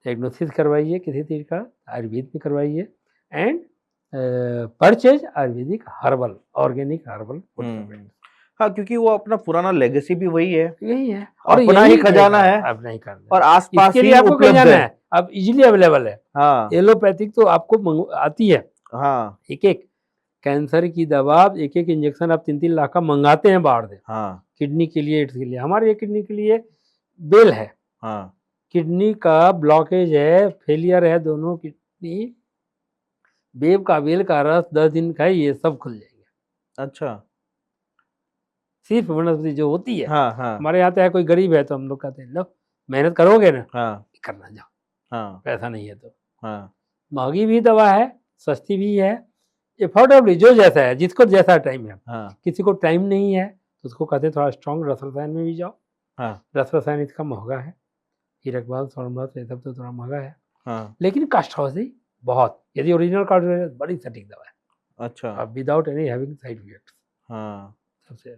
diagnosis करवाइए किसी चीज का आयुर्वेद में करवाइए, and purchase Ayurvedic herbal, organic herbal. हाँ क्योंकि वो अपना पुराना लेगेसी भी वही है, यही है और अपना ही खजाना है, अब नहीं करना, और आसपास इसके ही लिए आपको उपलब्ध खजाना है। है, अब इजीली अवेलेबल है। हाँ एलोपैथिक तो आपको आती है, हाँ एक एक कैंसर की दवा, एक एक इंजेक्शन आप 3-3 लाख का मंगाते हैं बाहर से, हाँ किडनी के लिए, एड्स के लिए। हमारे ये किडनी के लिए बेल है, हाँ किडनी का ब्लॉकेज है, फेलियर है, दोनों किडनी, बेब का बेल का रस 10 दिन खाइए, सब खुल जाएंगे। अच्छा सिर्फ वनस्पति जो होती है। हाँ हाँ हमारे यहाँ तो है, कोई गरीब है तो हम लोग कहते हैं लो मेहनत करोगे ना, हाँ करना जाओ, हाँ पैसा नहीं है तो। हाँ महंगी भी दवा है, सस्ती भी है, अफोर्डेबली, जो जैसा है, जिसको जैसा टाइम है। हाँ किसी को टाइम नहीं है तो उसको कहते हैं थोड़ा स्ट्रॉन्ग रस रसायन में भी जाओ, हाँ रस रसायन इसका महंगा है, हीरकबाल सोनभद्र ये सब तो थोड़ा महंगा है, हाँ लेकिन कास्ट हाउस ही बहुत, यदि ओरिजिनल कास्ट है बड़ी सटीक दवा है, अच्छा अब without any having side effects. हाँ सबसे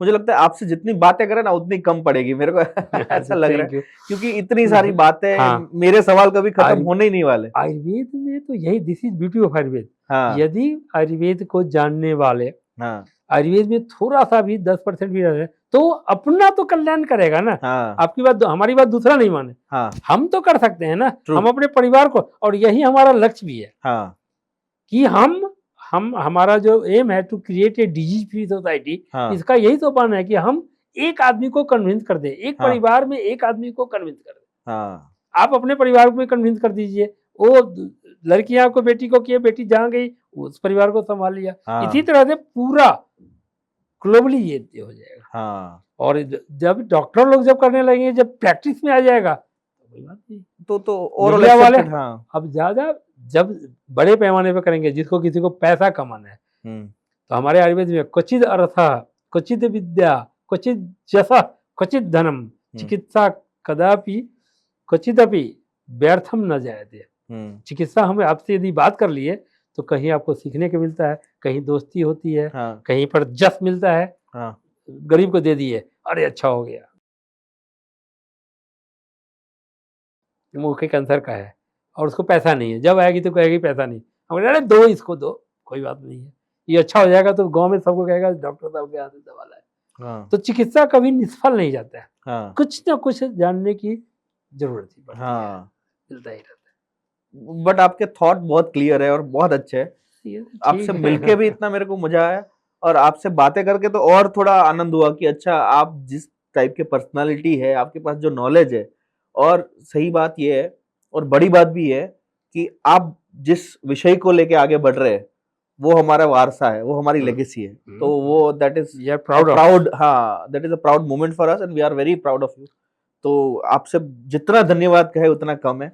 मुझे लगता है आपसे जितनी बातें करें ना उतनी कम पड़ेगी मेरे को ऐसा लग रहा है, क्योंकि इतनी सारी बातें, हाँ, मेरे सवाल कभी खत्म होने ही नहीं वाले। आयुर्वेद में तो यही, this is beauty of Ayurveda. हाँ यदि आयुर्वेद को जानने वाले हाँ आयुर्वेद में थोड़ा सा भी 10% भी रहे तो अपना तो कल्याण करेगा ना। हाँ आपकी बात, हमारी बात दूसरा नहीं माने, हाँ हम तो कर सकते हैं ना, True. हम अपने परिवार को, और यही हमारा लक्ष्य भी है हाँ कि हम हमारा जो एम है to create a disease free society, हाँ इसका यही सोपान है कि हम एक आदमी को कन्विंस कर दें, एक हाँ। परिवार में एक आदमी को कन्विंस कर दें। हाँ आप अपने परिवार में कन्विंस कर दीजिए, वो लड़कियां को बेटी को किए, बेटी जहाँ गई उस परिवार को संभाल लिया, हाँ इसी तरह से पूरा ग्लोबली ये हो जाएगा। हाँ और जब डॉक्टर लोग जब करने लगेंगे, जब प्रैक्टिस में आ जाएगा तो कोई बात नहीं, तो ओवरऑल मीडिया वाले एक्सेप्टेड। हाँ अब ज्यादा जब बड़े पैमाने पर करेंगे, जिसको किसी को पैसा कमाना है, तो हमारे आयुर्वेद में क्वचित अर्थ, क्वचित विद्या, क्वचित यश, क्वचित धनम, चिकित्सा कदापि क्वचिदपि व्यर्थम न जायते। चिकित्सा हमें आपसे यदि बात कर लिए तो कहीं आपको सीखने को मिलता है, कहीं दोस्ती होती है, हाँ कहीं पर जस मिलता है, हाँ गरीब को दे दिए, अरे अच्छा हो गया, मुंह के कैंसर का है और उसको पैसा नहीं है, जब आएगी तो कहेगी पैसा नहीं, हम कह रहे दो, इसको दो, कोई बात नहीं है, ये अच्छा हो जाएगा तो गांव में सबको कहेगा डॉक्टर साहब के हाथ से दवा लाए। हाँ तो चिकित्सा कभी निष्फल नहीं जाता है, हाँ कुछ ना कुछ जानने की जरूरत ही पड़ती है, हाँ मिलता ही रहता बट आपके थॉट बहुत क्लियर है और बहुत अच्छे है। है। आपसे मिलके भी इतना मेरे को मजा आया, और आपसे बातें करके तो और थोड़ा आनंद हुआ कि अच्छा आप जिस टाइप के पर्सनालिटी है, आपके पास जो नॉलेज है, और सही बात ये है और बड़ी बात भी है कि आप जिस विषय को लेके आगे बढ़ रहे हैं वो हमारा वारसा है, वो हमारी लेगेसी है, तो वो दैट इज प्राउड, हाँ that is a proud moment for us and we are very proud of you. तो आपसे जितना धन्यवाद कहे उतना कम है।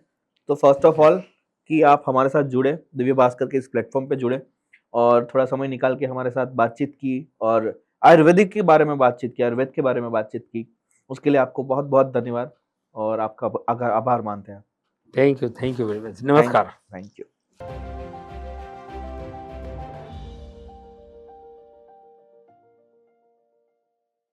तो फर्स्ट ऑफ ऑल कि आप हमारे साथ जुड़े, दिव्य भास्कर के इस प्लेटफॉर्म पे जुड़े, और थोड़ा समय निकाल के हमारे साथ बातचीत की और आयुर्वेदिक के बारे में बातचीत की, आयुर्वेद के बारे में बातचीत की। उसके लिए आपको बहुत-बहुत धन्यवाद और आपका आभार मानते हैं। Thank you very much. Thank नमस्कार। Thank you.